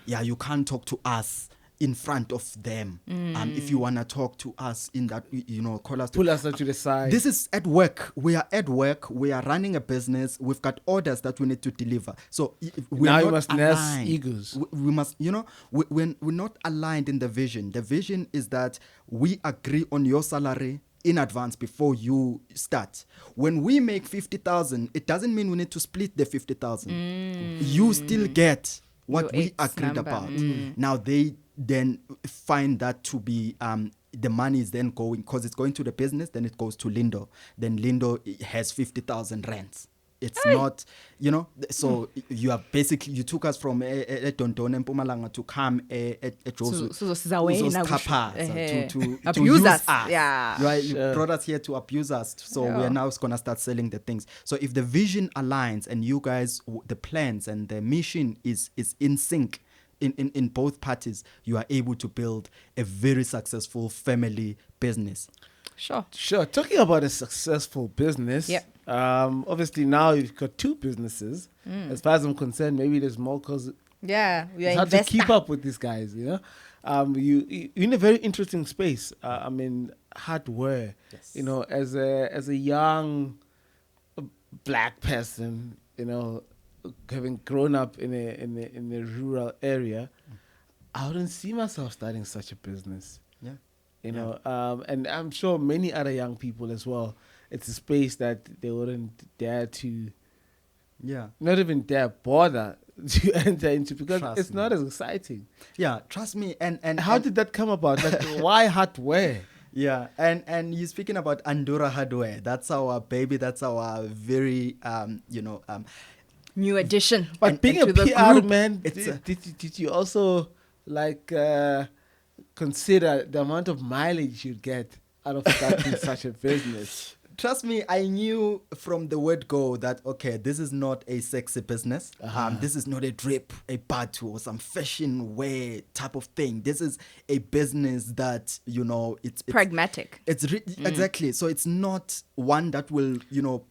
Yeah, you can't talk to us in front of them. If you want to talk to us in that, call us. Pull us to the side. This is at work. We are at work. We are running a business. We've got orders that we need to deliver. So we must nurse egos. We must, we're not aligned in the vision. The vision is that we agree on your salary in advance before you start. When we make 50,000, it doesn't mean we need to split the 50,000. You still get what we agreed about. Now they then find that to be the money is then going, because it's going to the business, then it goes to Lindo. Then Lindo has 50,000 rents. It's not, so you are basically, you took us from Dondon and Mpumalanga to come at Josu to abuse us. Yeah. You brought us here to abuse us. So we are now going to start selling the things. So if the vision aligns and you guys, the plans and the mission is in sync in both parties, you are able to build a very successful family business. Sure. Talking about a successful business, obviously now you've got 2 businesses. As far as I'm concerned, maybe there's more because it's hard to keep up with these guys. You're in a very interesting space. I mean, hardware. Yes. As a young black person, having grown up in a rural area, I wouldn't see myself starting such a business. And I'm sure many other young people as well. It's a space that they wouldn't dare to, not even dare bother to enter into because it's not as exciting. Yeah, trust me. And how did that come about? Like, why hardware? Yeah, and you're speaking about Andorra hardware. That's our baby. That's our very new addition. But being a PR man, did you also consider the amount of mileage you'd get out of starting such a business? Trust me, I knew from the word go that, okay, this is not a sexy business. This is not a drip, a batu, or some fashion wear type of thing. This is a business that, it's pragmatic. Exactly. So it's not one that will,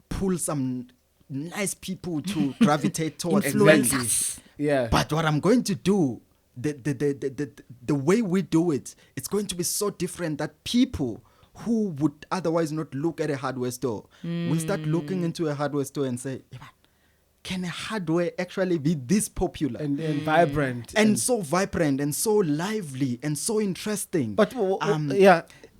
pull some nice people to gravitate towards. Influence. Yeah. But what I'm going to do, the way we do it, it's going to be so different that people who would otherwise not look at a hardware store will start looking into a hardware store and say, can a hardware actually be this popular and vibrant and so vibrant and so lively and so interesting? But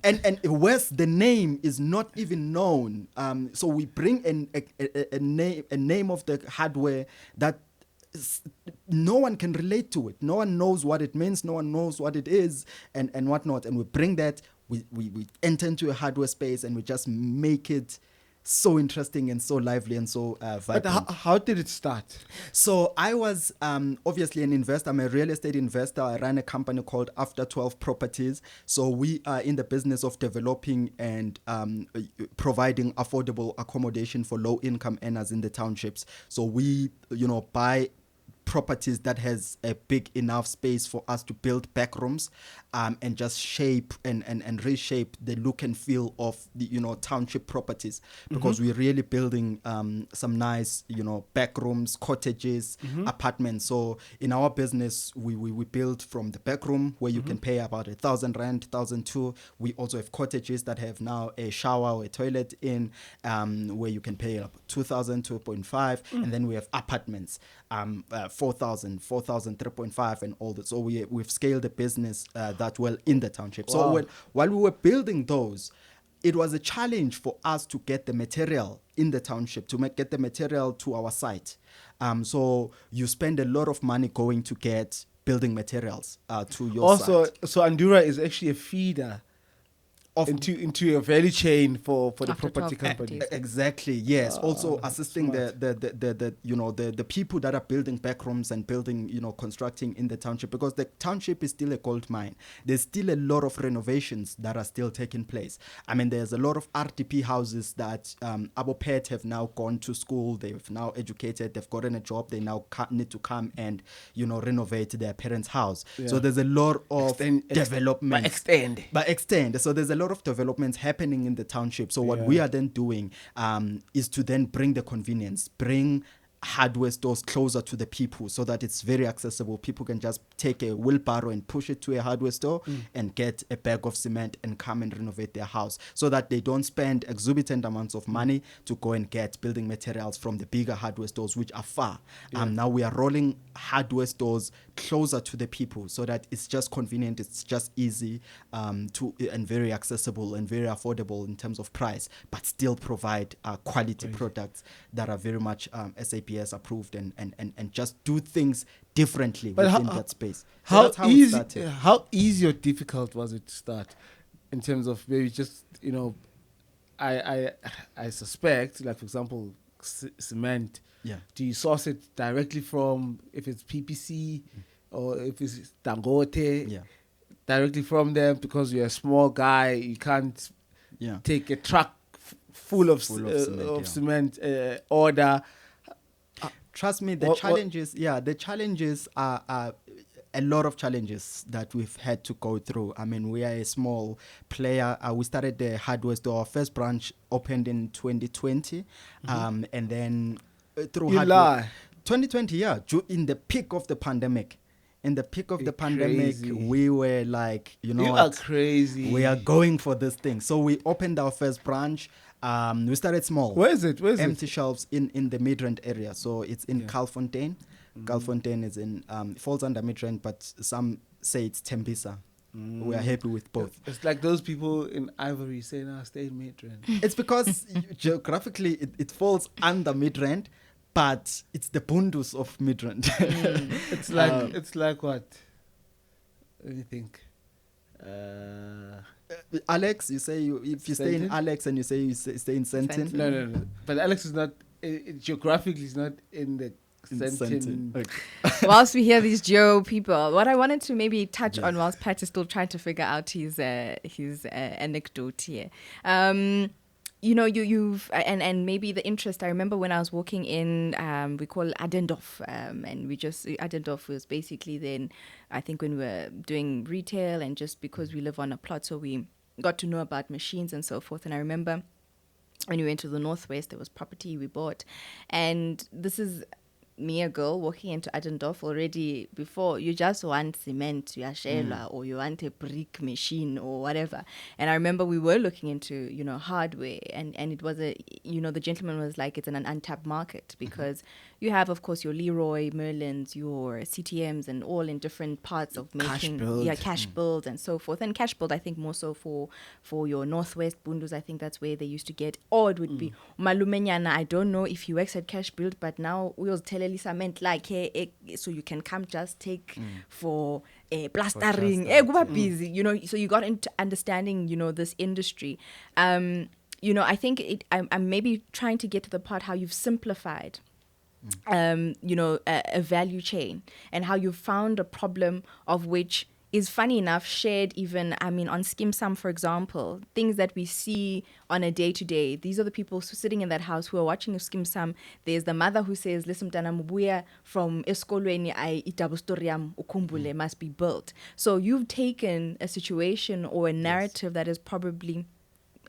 and worse, the name is not even known. So we bring a name of the hardware that no one can relate to it. No one knows what it means. No one knows what it is and whatnot. And we bring that. We enter into a hardware space and we just make it so interesting and so lively and so vibrant. But how did it start? So I was obviously an investor. I'm a real estate investor. I ran a company called After 12 Properties. So we are in the business of developing and providing affordable accommodation for low-income earners in the townships. So we, buy properties that has a big enough space for us to build back rooms and just shape and reshape the look and feel of the township properties, because we're really building some nice back rooms, cottages, apartments. So in our business we build from the back room where you can pay about 1,000 rand, 1,200. We also have cottages that have now a shower or a toilet in where you can pay up 2,000, 2.5, and then we have apartments 4,000, 3.5 and all that. So we've scaled the business that well in the township. Wow. So while we were building those, it was a challenge for us to get the material in the township, to get the material to our site. So you spend a lot of money going to get building materials to your also site. So Andura is actually a feeder into a value chain for the property company. Exactly, yes. Also assisting the people that are building back rooms and building, constructing in the township, because the township is still a gold mine. There's still a lot of renovations that are still taking place. I mean, there's a lot of RDP houses that Abo Pet have now gone to school, they've now educated, they've gotten a job, they now need to come and, renovate their parents' house. Yeah. So there's a lot of development. By extend. So there's a lot of developments happening in the township. So what we are then doing is to then bring the convenience, bring hardware stores closer to the people so that it's very accessible. People can just take a wheelbarrow and push it to a hardware store and get a bag of cement and come and renovate their house, so that they don't spend exorbitant amounts of money to go and get building materials from the bigger hardware stores, which are far. Now we are rolling hardware stores closer to the people so that it's just convenient, it's just easy and very accessible and very affordable in terms of price, but still provide quality products that are very much SAPS approved and just do things differently within that space. So how easy or difficult was it to start in terms of maybe just, I suspect, like for example, cement. Yeah. Do you source it directly from, if it's PPC or if it's Dangote, directly from them, because you're a small guy, you can't take a truck full of cement order. Trust me, the challenges are a lot of challenges that we've had to go through. I mean, we are a small player. We started the hardware store. Our first branch opened in 2020, and then through 2020, in the peak of the pandemic. In the peak of the pandemic, we were like, you are crazy. We are going for this thing. So we opened our first branch. We started small. Where is it? Empty shelves in the Midrand area. So it's in Calfontaine. Calfontaine is in falls under Midrand, but some say it's Tembisa. We are happy with both. It's like those people in Ivory saying, stay in Midrand. It's because geographically it falls under Midrand, but it's the bundus of Midrand. It's like what? Let me think. Alex, you say if you stay in Alex and you say you stay in Sentin. No. But Alex is not geographically is not in the Sentin. Okay. Whilst we hear these geo people, what I wanted to maybe touch on, whilst Pat is still trying to figure out his anecdote here. You've and maybe the interest. I remember when I was walking in, we call it Adendorf, and Adendorf was basically then, I think when we were doing retail, and just because we live on a plot, so we got to know about machines and so forth. And I remember when we went to the Northwest, there was property we bought, and this is me, a girl, walking into Adendorf already. Before, you just want cement, you are or you want a brick machine or whatever. And I remember we were looking into, hardware, and it was the gentleman was like, it's an untapped market, because you have, of course, your Leroy Merlins, your CTMs, and all in different parts of making cash build and so forth. And cash build, I think, more so for your Northwest Bundus, I think that's where they used to get. Or it would be Malumenyana. I don't know if he works at cash build, but now we was telling Lisa meant like, hey, so you can come just take for plastering. Busy, so you got into understanding, this industry. I think I'm maybe trying to get to the part how you've simplified a value chain, and how you found a problem of which is, funny enough, shared even, on Skim Sam, for example, things that we see on a day-to-day. These are the people sitting in that house who are watching Skim Sam. There's the mother who says, listen, mtana mbuya from eskolweni itabustoriam ukumbule must be built. So you've taken a situation or a narrative that is probably,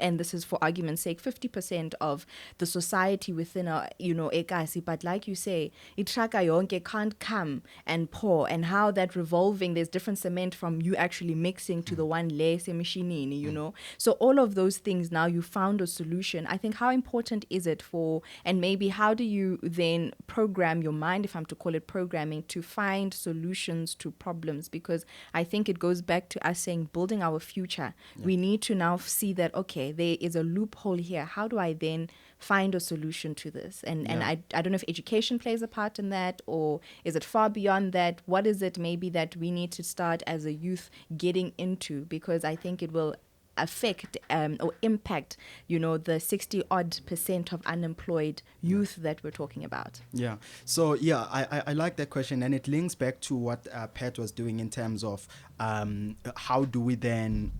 and this is for argument's sake, 50% of the society within ekasi. But like you say, itraka yonke can't come and pour, and how that revolving, there's different cement from you actually mixing to the one less machinini, So all of those things, now you found a solution. I think how important is it and maybe how do you then program your mind, if I'm to call it programming, to find solutions to problems? Because I think it goes back to us saying building our future. Yeah. We need to now see that, okay, okay, there is a loophole here. How do I then find a solution to this? And I don't know if education plays a part in that, or is it far beyond that? What is it maybe that we need to start as a youth getting into? Because I think it will affect or impact, the 60 odd % of unemployed youth that we're talking about. Yeah. So I like that question, and it links back to what Pat was doing in terms of how do we then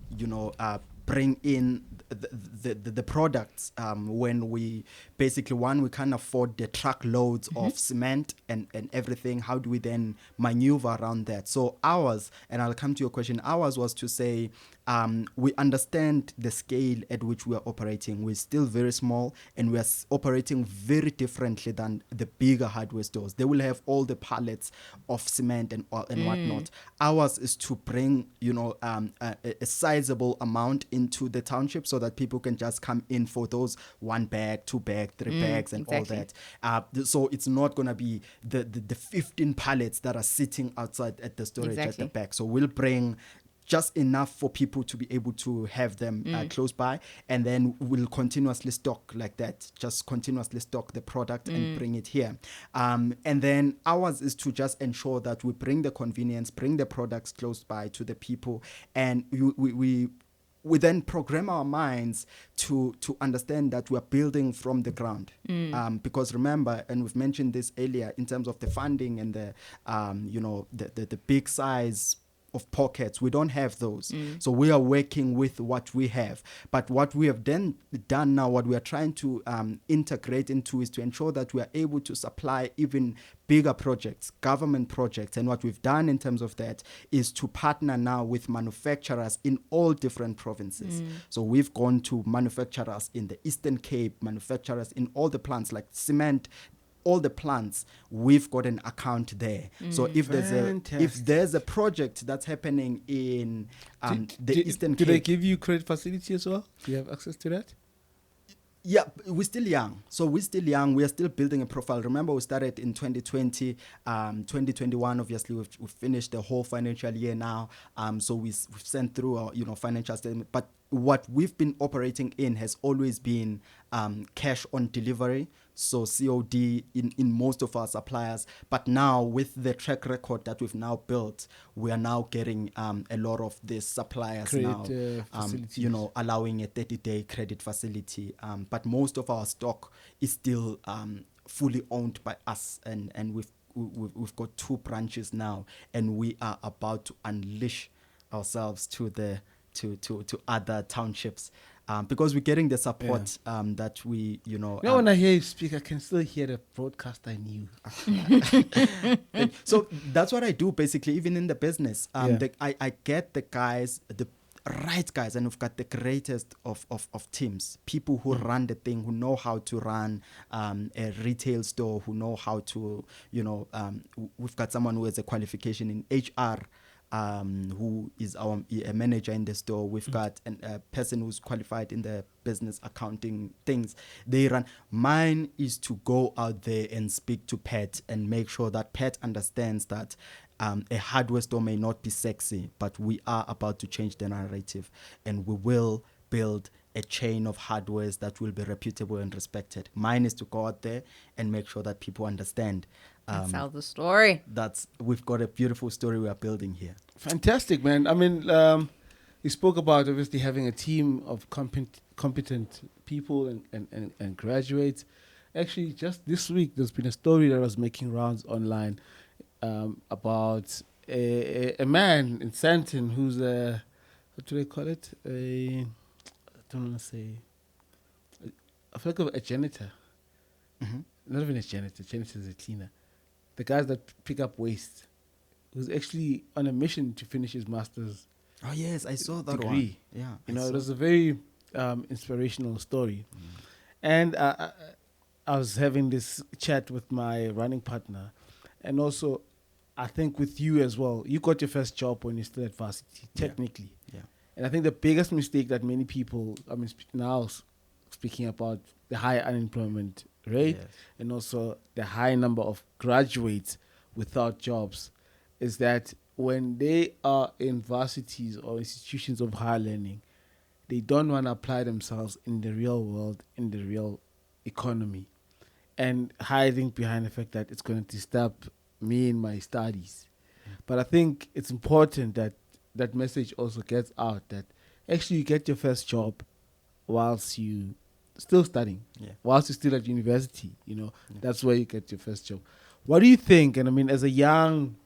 bring in the products when we basically, we can't afford the truckloads of cement and everything. How do we then maneuver around that? So ours, and I'll come to your question, ours was to say we understand the scale at which we are operating. We're still very small, and we are operating very differently than the bigger hardware stores. They will have all the pallets of cement and whatnot. Ours is to bring a sizable amount into the township so that people can just come in for those 1 bag, 2 bag, 3 bags and exactly. all that. So it's not going to be the 15 pallets that are sitting outside at the storage at the back. So we'll bring just enough for people to be able to have them close by, and then we'll continuously stock like that, just continuously stock the product and bring it here. And then ours is to just ensure that we bring the convenience, bring the products close by to the people, and we then program our minds to understand that we're building from the ground. Because remember, and we've mentioned this earlier, in terms of the funding and the big size of pockets, we don't have those. So we are working with what we have. But what we have done now, what we are trying to integrate into, is to ensure that we are able to supply even bigger projects, government projects. And what we've done in terms of that is to partner now with manufacturers in all different provinces. So we've gone to manufacturers in the Eastern Cape, manufacturers in all the plants like cement, all the plants, we've got an account there. So if there's a project that's happening in the Eastern Cape, do they give you credit facility as well? Do you have access to that? Yeah, we're still young. So we're still young. We are still building a profile. Remember, we started in 2020, 2021. Obviously, we've finished the whole financial year now. So we've sent through our financial statement. But what we've been operating in has always been cash on delivery. So COD in most of our suppliers. But now with the track record that we've now built, we are now getting a lot of these suppliers credit, now, allowing a 30-day credit facility. But most of our stock is still fully owned by us, and we've got 2 branches now, and we are about to unleash ourselves to other townships. Because we're getting the support that we, when I hear you speak, I can still hear the broadcast I knew. So that's what I do, basically, even in the business. I get the guys, the right guys, and we've got the greatest of teams, people who run the thing, who know how to run a retail store, who know how to, we've got someone who has a qualification in HR, who is a manager in the store. We've got a person who's qualified in the business accounting things. They run. Mine is to go out there and speak to Pat and make sure that Pat understands that a hardware store may not be sexy, but we are about to change the narrative, and we will build a chain of hardwares that will be reputable and respected. Mine is to go out there and make sure that people understand. Tell the story. We've got a beautiful story we are building here. Fantastic, man. I mean, you spoke about obviously having a team of competent people and graduates. Actually, just this week, there's been a story that was making rounds online about a man in Sandton who's what do they call it? I don't want to say. I feel like a janitor. Not even a janitor. Janitor is a cleaner. The guys that pick up waste, who's actually on a mission to finish his master's. Oh yes, I saw that degree. One. Yeah, it was a very inspirational story. And I was having this chat with my running partner, and also I think with you as well. You got your first job when you're still at varsity, technically. Yeah. And I think the biggest mistake that many people, now speaking about the high unemployment rate, and also the high number of graduates without jobs, is that when they are in varsities or institutions of higher learning, they don't want to apply themselves in the real world, in the real economy, and hiding behind the fact that it's going to disturb me in my studies. But I think it's important that that message also gets out, that actually you get your first job whilst you still studying, whilst you're still at university, that's where you get your first job. What do you think? And I mean, as a young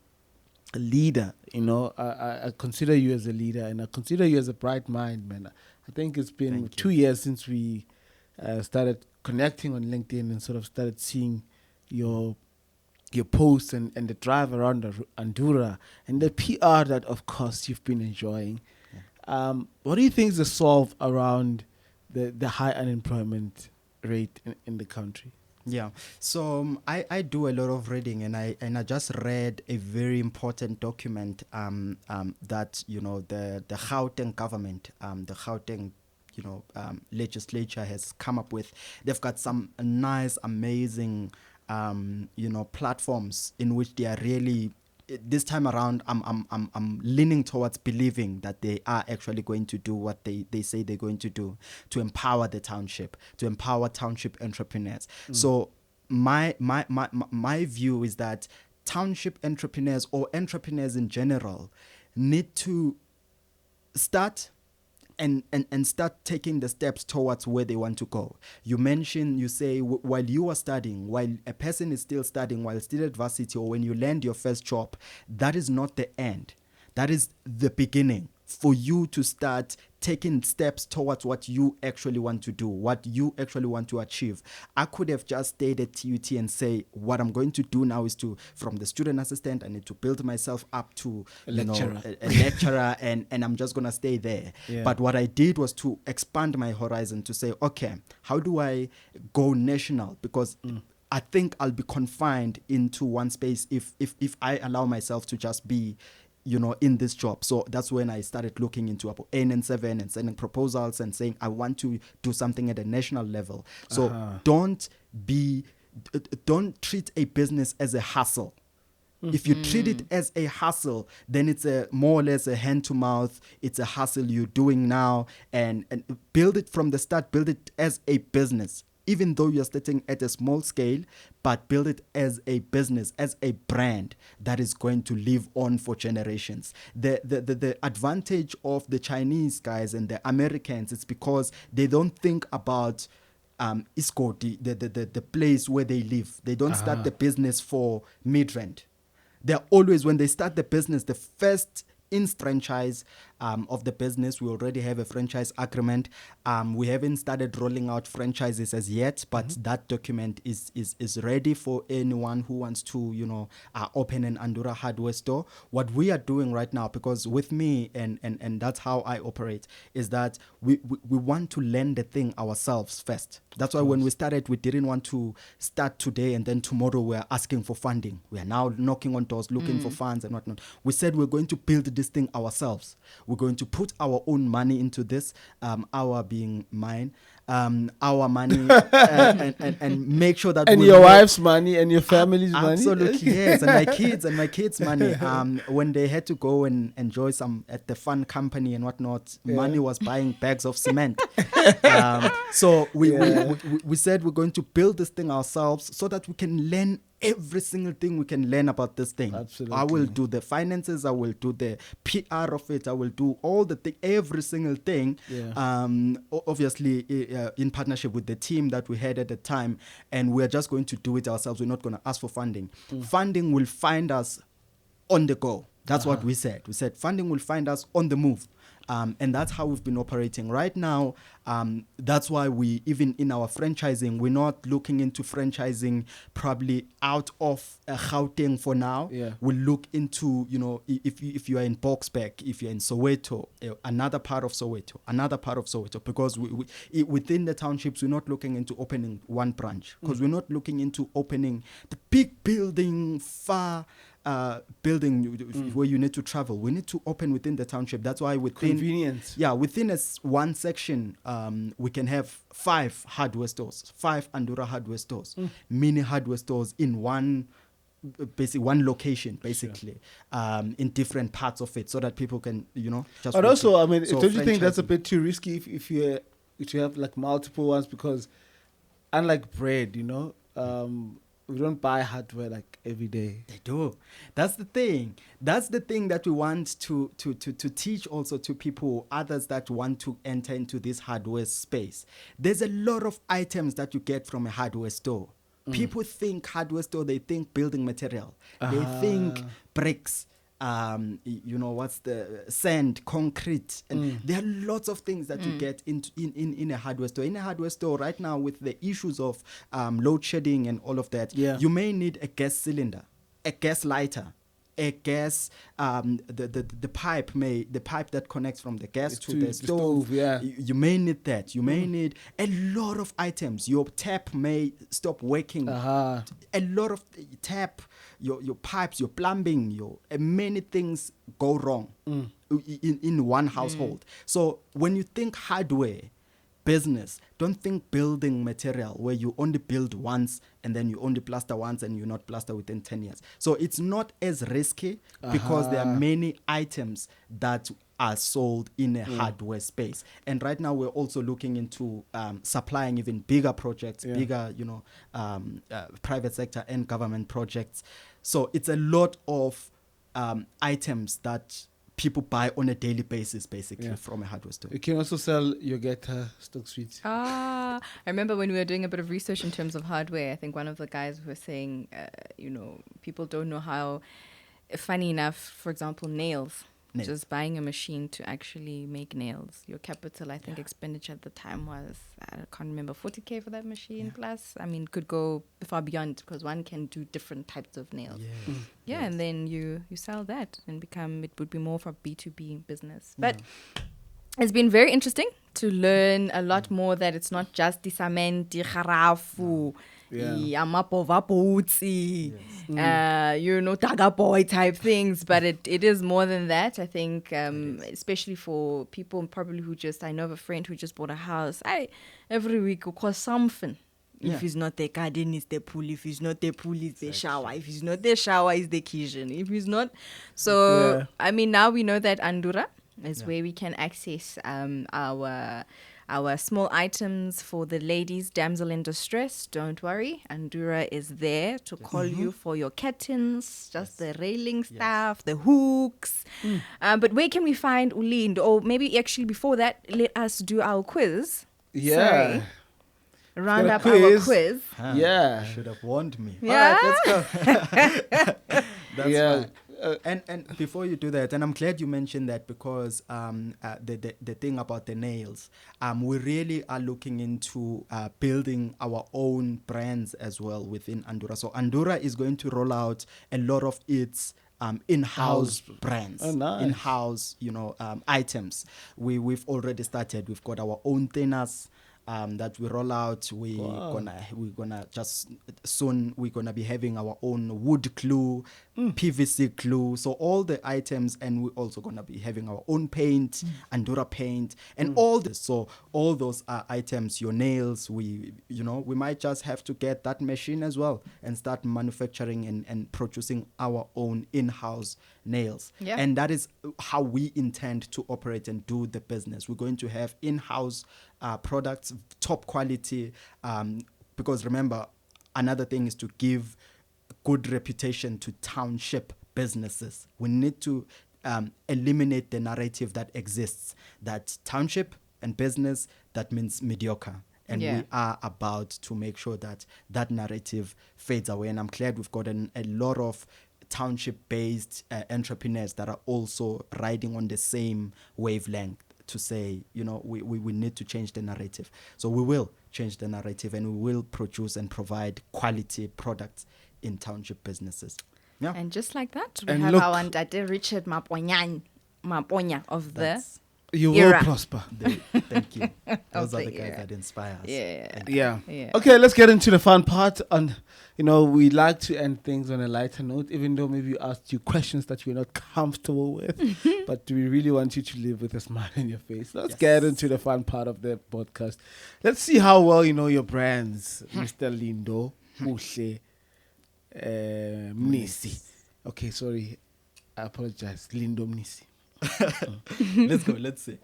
leader, I consider you as a leader, and I consider you as a bright mind, man. I think it's been 2 years since we started connecting on LinkedIn and sort of started seeing your posts and the drive around Andura and the PR that, of course, you've been enjoying. What do you think is the solve around the high unemployment rate in the country? Yeah, so I do a lot of reading, and I just read a very important document that the Gauteng government, the Gauteng legislature has come up with. They've got some nice, amazing platforms in which they are really. This time around, I'm leaning towards believing that they are actually going to do what they say they're going to do, to empower the township, to empower township entrepreneurs. So my view is that township entrepreneurs, or entrepreneurs in general, need to start and start taking the steps towards where they want to go. You say while you are studying, while a person is still studying, while still at varsity, or when you land your first job, that is not the end. That is the beginning for you to start taking steps towards what you actually want to do, what you actually want to achieve. I could have just stayed at TUT and say, what I'm going to do now is from the student assistant, I need to build myself up to a lecturer and I'm just going to stay there. Yeah. But what I did was to expand my horizon, to say, okay, how do I go national? Because I think I'll be confined into one space if I allow myself to just be in this job. So that's when I started looking into NN7 and sending proposals and saying, I want to do something at a national level. So don't treat a business as a hustle. If you treat it as a hustle, then it's more or less a hand to mouth. It's a hustle you're doing now, and build it from the start, build it as a business. Even though you're starting at a small scale, but build it as a business, as a brand that is going to live on for generations. The advantage of the Chinese guys and the Americans is because they don't think about ISCO, the place where they live. They don't start the business for mid-rent. They're always, when they start the business, the first franchise of the business, we already have a franchise agreement. We haven't started rolling out franchises as yet, but that document is ready for anyone who wants to open an Andura hardware store. What we are doing right now, because with me and that's how I operate, is that we want to learn the thing ourselves first. That's why when we started, we didn't want to start today and then tomorrow we're asking for funding. We are now knocking on doors looking for funds and whatnot. We said we're going to build this thing ourselves. We're going to put our own money into this, our being mine, our money, and make sure that. And your wife's money and your family's money. Absolutely, yes, and my kids' money. When they had to go and enjoy some at the fun company and whatnot, money was buying bags of cement. So we said we're going to build this thing ourselves so that we can learn every single thing we can learn about this thing. Absolutely. I will do the finances, I will do the PR of it, I will do all the thing, every single thing. Obviously in partnership with the team that we had at the time, and we're just going to do it ourselves. We're not going to ask for funding. Funding will find us on the go. That's what we said. We said funding will find us on the move. And that's how we've been operating right now. That's why we, even in our franchising, we're not looking into franchising probably out of Gauteng for now. We'll look into, if you are in Boksburg, if you're in Soweto, another part of Soweto, because we within the townships, we're not looking into opening one branch, because we're not looking into opening the big building building where you need to travel. We need to open within the township. That's why within convenience. Within one section, we can have 5 hardware stores, 5 Andura hardware stores, mini hardware stores in one basically one location, basically, in different parts of it, so that people can, just. But also, I mean, don't you think that's a bit too risky if you have like multiple ones? Because unlike bread, we don't buy hardware like every day. They do. That's the thing. That's the thing that we want to teach also to people, others that want to enter into this hardware space. There's a lot of items that you get from a hardware store. People think hardware store, they think building material. They think bricks, what's the sand, concrete. And there are lots of things that you get in a hardware store. In a hardware store right now, with the issues of load shedding and all of that, you may need a gas cylinder, a gas lighter, a gas, the pipe that connects from the gas to the stove. You may need that. You may need a lot of items. Your tap may stop working. A lot of tap, your pipes, your plumbing, many things go wrong in one household. So when you think hardware business, don't think building material where you only build once and then you only plaster once and you not plaster within 10 years. So it's not as risky because there are many items that are sold in a hardware space. And right now we're also looking into supplying even bigger projects, bigger, private sector and government projects. So it's a lot of items that people buy on a daily basis, basically, from a hardware store. You can also sell your Geta stock suites. I remember when we were doing a bit of research in terms of hardware, I think one of the guys was saying, people don't know how, funny enough, for example, nails. Just buying a machine to actually make nails. Your capital, I think, expenditure at the time was, I can't remember, 40K for that machine plus. I mean, could go far beyond because one can do different types of nails. And then you sell that and it would be more for B2B business. But it's been very interesting to learn a lot more that it's not just the cement, the harafu, Taga boy type things, but it is more than that. I think, especially for people probably I know of a friend who just bought a house. Every week will cost something. If it's not the garden, it's the pool. If it's not the pool, it's the shower. If it's not the shower, it's the kitchen. If it's not, I mean, now we know that Andura is where we can access our small items for the ladies, damsel in distress. Don't worry, Andura is there to call you for your curtains, just the railing stuff, the hooks. But where can we find Lindo? Or maybe actually before that, let us do our quiz. Sorry. Round up our quiz. Should have warned me. Yeah. All right, let's go. That's fine. And before you do that, and I'm glad you mentioned that because the thing about the nails, we really are looking into building our own brands as well within Andura. So Andura is going to roll out a lot of its in-house brands, in-house items. We've already started. We've got our own thinners that we roll out. We're gonna just soon we're gonna be having our own wood glue, PVC glue. So all the items, and we're also gonna be having our own paint, Andura paint, and all this. So all those items, your nails, we might just have to get that machine as well and start manufacturing and producing our own in-house nails. And that is how we intend to operate and do the business. We're going to have in-house products, top quality, because remember, another thing is to give good reputation to township businesses. We need to eliminate the narrative that exists that township and business, that means mediocre. And we are about to make sure that that narrative fades away. And I'm glad we've gotten a lot of township-based entrepreneurs that are also riding on the same wavelength to say, we need to change the narrative. So we will change the narrative and we will produce and provide quality products in township businesses. Yeah. And just like that, we have our Ndate Richard Maponya of the You era. will prosper. Thank you. Those are the guys that inspire us. Yeah. Okay, let's get into the fun part. We like to end things on a lighter note, even though maybe we asked you questions that you're not comfortable with. But we really want you to live with a smile on your face. Let's get into the fun part of the podcast. Let's see how well you know your brands, Mr. Lindo, Uhle, Mnisi. Okay, sorry. I apologize. Lindo Mnisi. Let's go. Let's see.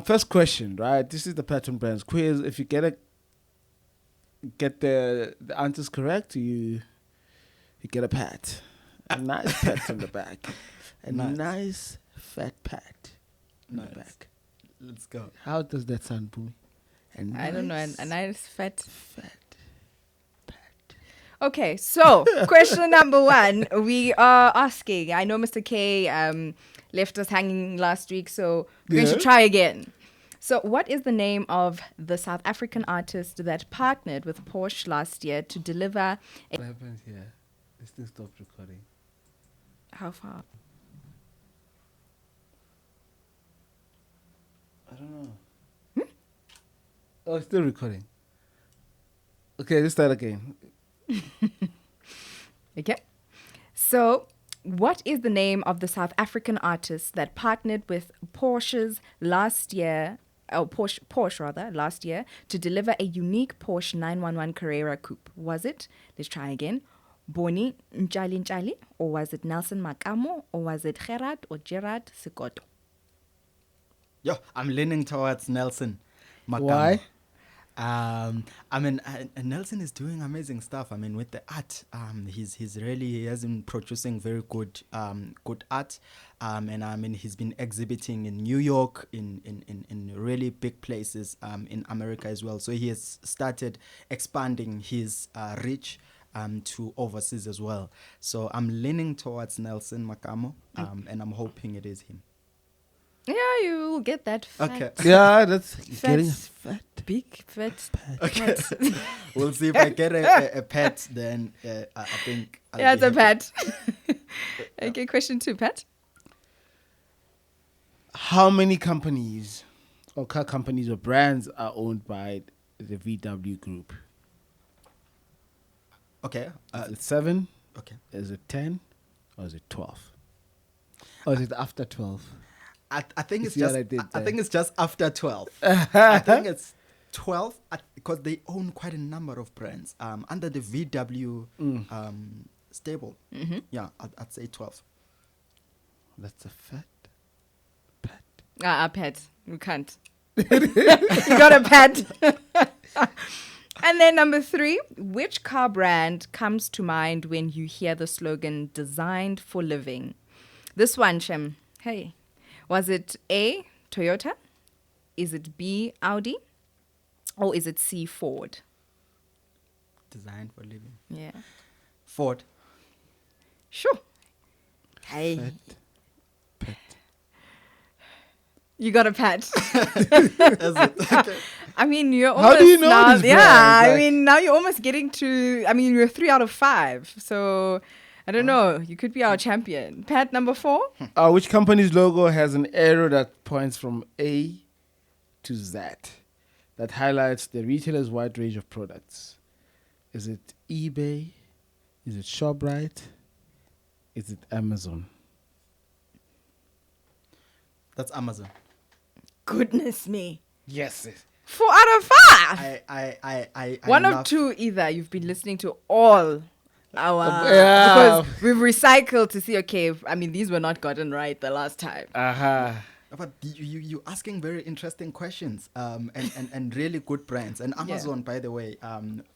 First question, right? This is the Pattern Brands quiz. If you get the answers correct, you get a pat. A nice pat on the back. A nice fat pat on the back. Let's go. How does that sound, Bumi? I don't know. A nice fat pat. Okay, so question number 1. We are asking. I know Mr. K left us hanging last week, so we're going to try again. So what is the name of the South African artist that partnered with Porsche last year to deliver... What happens here? This thing stopped recording. How far? I don't know. Oh, it's still recording. Okay, let's start again. Okay. So, what is the name of the South African artist that partnered with Porsche last year, to deliver a unique Porsche 911 Carrera Coupe? Was it, let's try again, Boni Njali, or was it Nelson Makamo, or was it Gerard or Gerard Sekoto? Yo, I'm leaning towards Nelson Makamo. Why? Nelson is doing amazing stuff. I mean, with the art, he has been producing very good art. And I mean, he's been exhibiting in New York, in really big places, in America as well. So he has started expanding his reach to overseas as well. So I'm leaning towards Nelson Makamo, and I'm hoping it is him. Yeah, you will get that fat. Okay. Yeah, that's fat, getting a fat. Big fat. Okay. We'll see if I get a pet, then I think I'll it's a pet. Okay, question 2, Pat. How many companies or car companies or brands are owned by the VW group? Okay. Is it 7? Okay. Is it 10? Or is it 12? Or is it after 12? I think it's You see just. what I did I there? think it's just after 12. I think it's 12 because they own quite a number of brands under the VW stable. Mm-hmm. Yeah, I'd say 12. That's a fat pet. A pet. You can't. You got a pet. And then number 3, which car brand comes to mind when you hear the slogan "Designed for Living"? This one, Shem. Hey. Was it A, Toyota? Is it B, Audi? Or is it C, Ford? Designed for living. Yeah. Ford. Sure. Hey. Fat pet. You got a pet. That's it. Okay. I mean, you're almost How do you know now, these yeah, brands? I mean, now you're almost getting to, I mean, you're 3 out of 5. So, I don't know. You could be our champion. Pat, number 4? Which company's logo has an arrow that points from A to Z that highlights the retailer's wide range of products? Is it eBay? Is it ShopRite? Is it Amazon? That's Amazon. Goodness me. Yes. 4 out of 5. I One love of 2 either. You've been listening to all our... Yeah. Because we've recycled to see, okay, I mean, these were not gotten right the last time. But you asking very interesting questions and really good brands. And Amazon, by the way,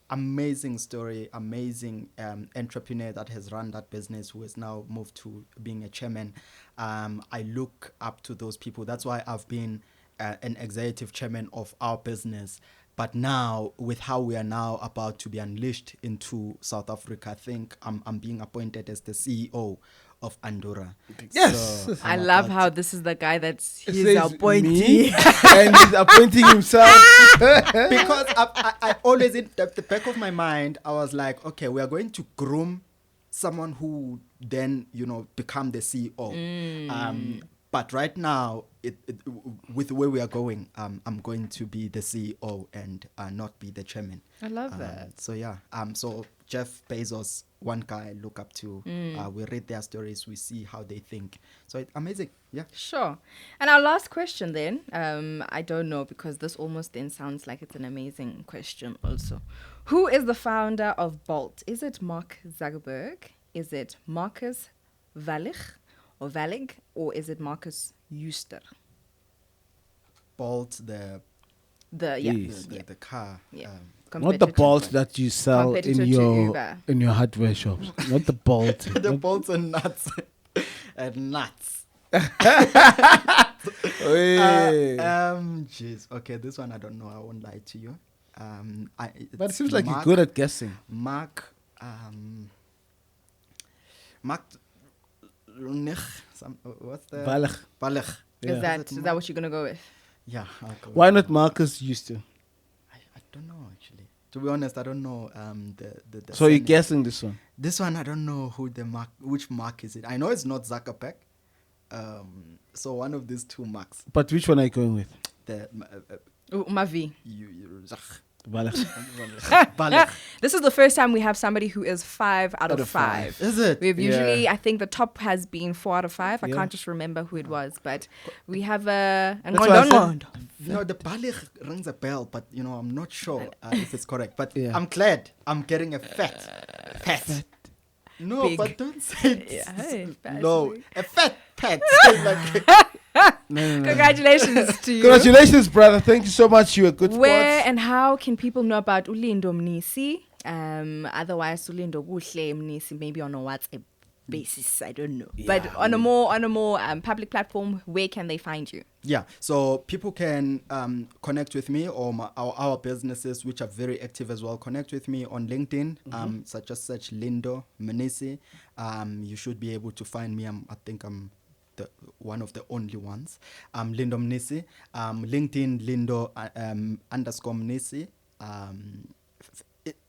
amazing story, amazing entrepreneur that has run that business who has now moved to being a chairman. I look up to those people. That's why I've been an executive chairman of our business. But now, with how we are now about to be unleashed into South Africa, I think I'm being appointed as the CEO of Andorra. Yes. So I love how this is the guy that's It he's says appointee. me, and he's appointing himself. Because I always, in the back of my mind, I was like, okay, we are going to groom someone who then, become the CEO. But right now, with the way we are going, I'm going to be the CEO and not be the chairman. I love that. So yeah, so Jeff Bezos, one guy I look up to. We read their stories, we see how they think. So it's amazing. Yeah. Sure. And our last question then, I don't know because this almost then sounds like it's an amazing question also. Who is the founder of Bolt? Is it Mark Zuckerberg? Is it Marcus Valig? Or is it Marcus Euster? Bolt, the car. Yeah. Not the Bolt that you sell in your hardware shops. Not the Bolt. The bolts and nuts. And nuts. Jeez. Okay, this one I don't know. I won't lie to you. But it seems like you're good at guessing. Mark. What's the Valig. Yeah. Is that what you're gonna go with? Yeah. Why not Marcus used to? I don't know actually. To be honest, I don't know. The so you're guessing this one? This one I don't know which Mark is it. I know it's not Zuckerberg. So one of these two Marks. But which one are you going with? The Mavi. Valig. This is the first time we have somebody who is 5 out of 5. Is it? We've usually, I think the top has been 4 out of 5. I can't just remember who it was, but we have a the Balig rings a bell, but I'm not sure if it's correct. But I'm glad I'm getting a fat. No, big. But don't say it. No, a fat pet. No. Congratulations to you. Congratulations, brother. Thank you so much. You're a good sport. Where and how can people know about Lindo Mnisi? Otherwise, Lindo Guhle Mnisi, maybe on a WhatsApp basis. I don't know. Yeah, but on a more public platform, where can they find you? Yeah, so people can connect with me or our businesses, which are very active as well. Connect with me on LinkedIn, search Lindo Mnisi. You should be able to find me. I think I'm one of the only ones. Lindo Mnisi. LinkedIn, Lindo _Mnisi.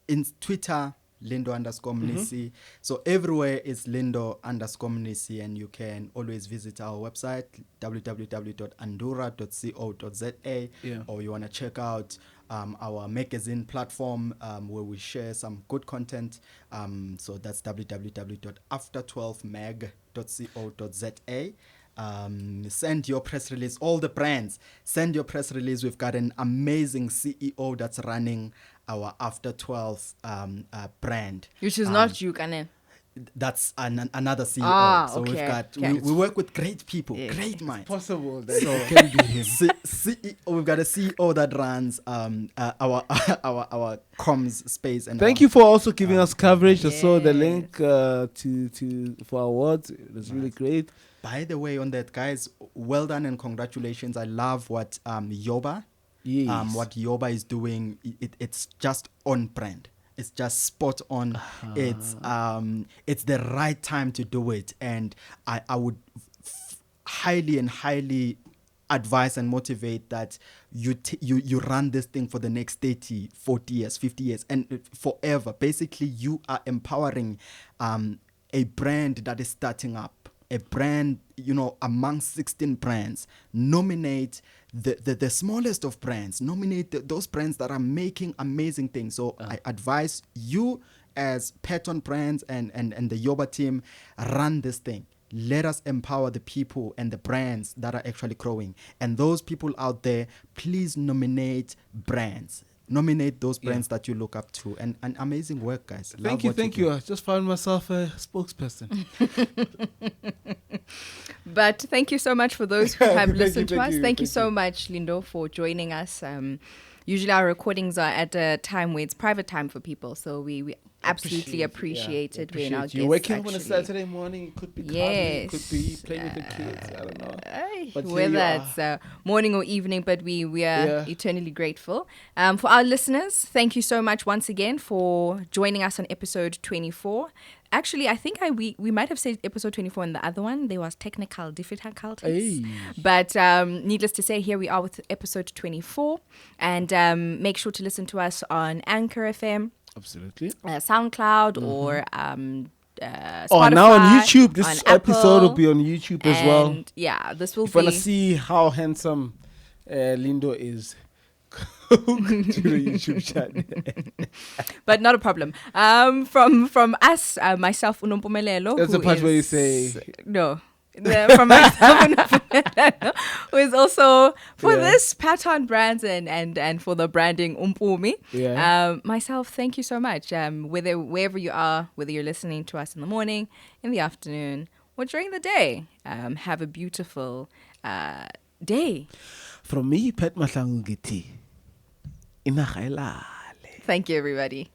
In Twitter, Lindo _Mnisi. So everywhere is Lindo _Mnisi, and you can always visit our website www.andura.co.za, or you want to check out our magazine platform where we share some good content. So that's www.after12mag.co.za. Send your press release. All the brands, send your press release. We've got an amazing CEO that's running our After 12 brand, which is not you, Kane. That's another CEO. So okay. We work with great people, great minds. It's possible that it can be him. CEO, we've got a CEO that runs our comms space. And thank you for also giving us coverage. I saw the link for awards. It was really great. By the way, on that, guys, well done and congratulations. I love what Yoba is doing. It's just on brand. It's just spot on. It's the right time to do it, and I would highly advise and motivate that you run this thing for the next 30, 40 years, 50 years, and forever. Basically, you are empowering a brand that is starting up. A brand, among 16 brands, nominate the smallest of brands, nominate those brands that are making amazing things. So I advise you as Patton Brands and the Yoba team, run this thing. Let us empower the people and the brands that are actually growing. And those people out there, please nominate brands. Nominate those brands that you look up to. And amazing work, guys. Thank you. I just found myself a spokesperson. But thank you so much for those who have listened to us. Thank you so much, Lindo, for joining us. Usually our recordings are at a time where it's private time for people. So we absolutely appreciate it. We're now you're waking up on a Saturday morning. It could be calming, it could be playing with the kids. I don't know. But whether it's morning or evening, but we are eternally grateful. For our listeners, thank you so much once again for joining us on episode 24. Actually, I think we might have said episode 24 in the other one. There was technical difficulties. But needless to say, here we are with episode 24. And make sure to listen to us on Anchor FM. Absolutely. SoundCloud or Spotify. Oh, now on YouTube. This episode Apple, will be on YouTube as well. Yeah, this will if you want to see how handsome Lindo is, go to the YouTube channel. But not a problem. From us, myself, Unompumelelo. That's the part where you say... No. from myself who is also for this Pattern Brands and for the branding Umpumi. Myself, thank you so much. Wherever you are, whether you're listening to us in the morning, in the afternoon, or during the day, have a beautiful day. From me, Pet Mahlangiti. Thank you, everybody.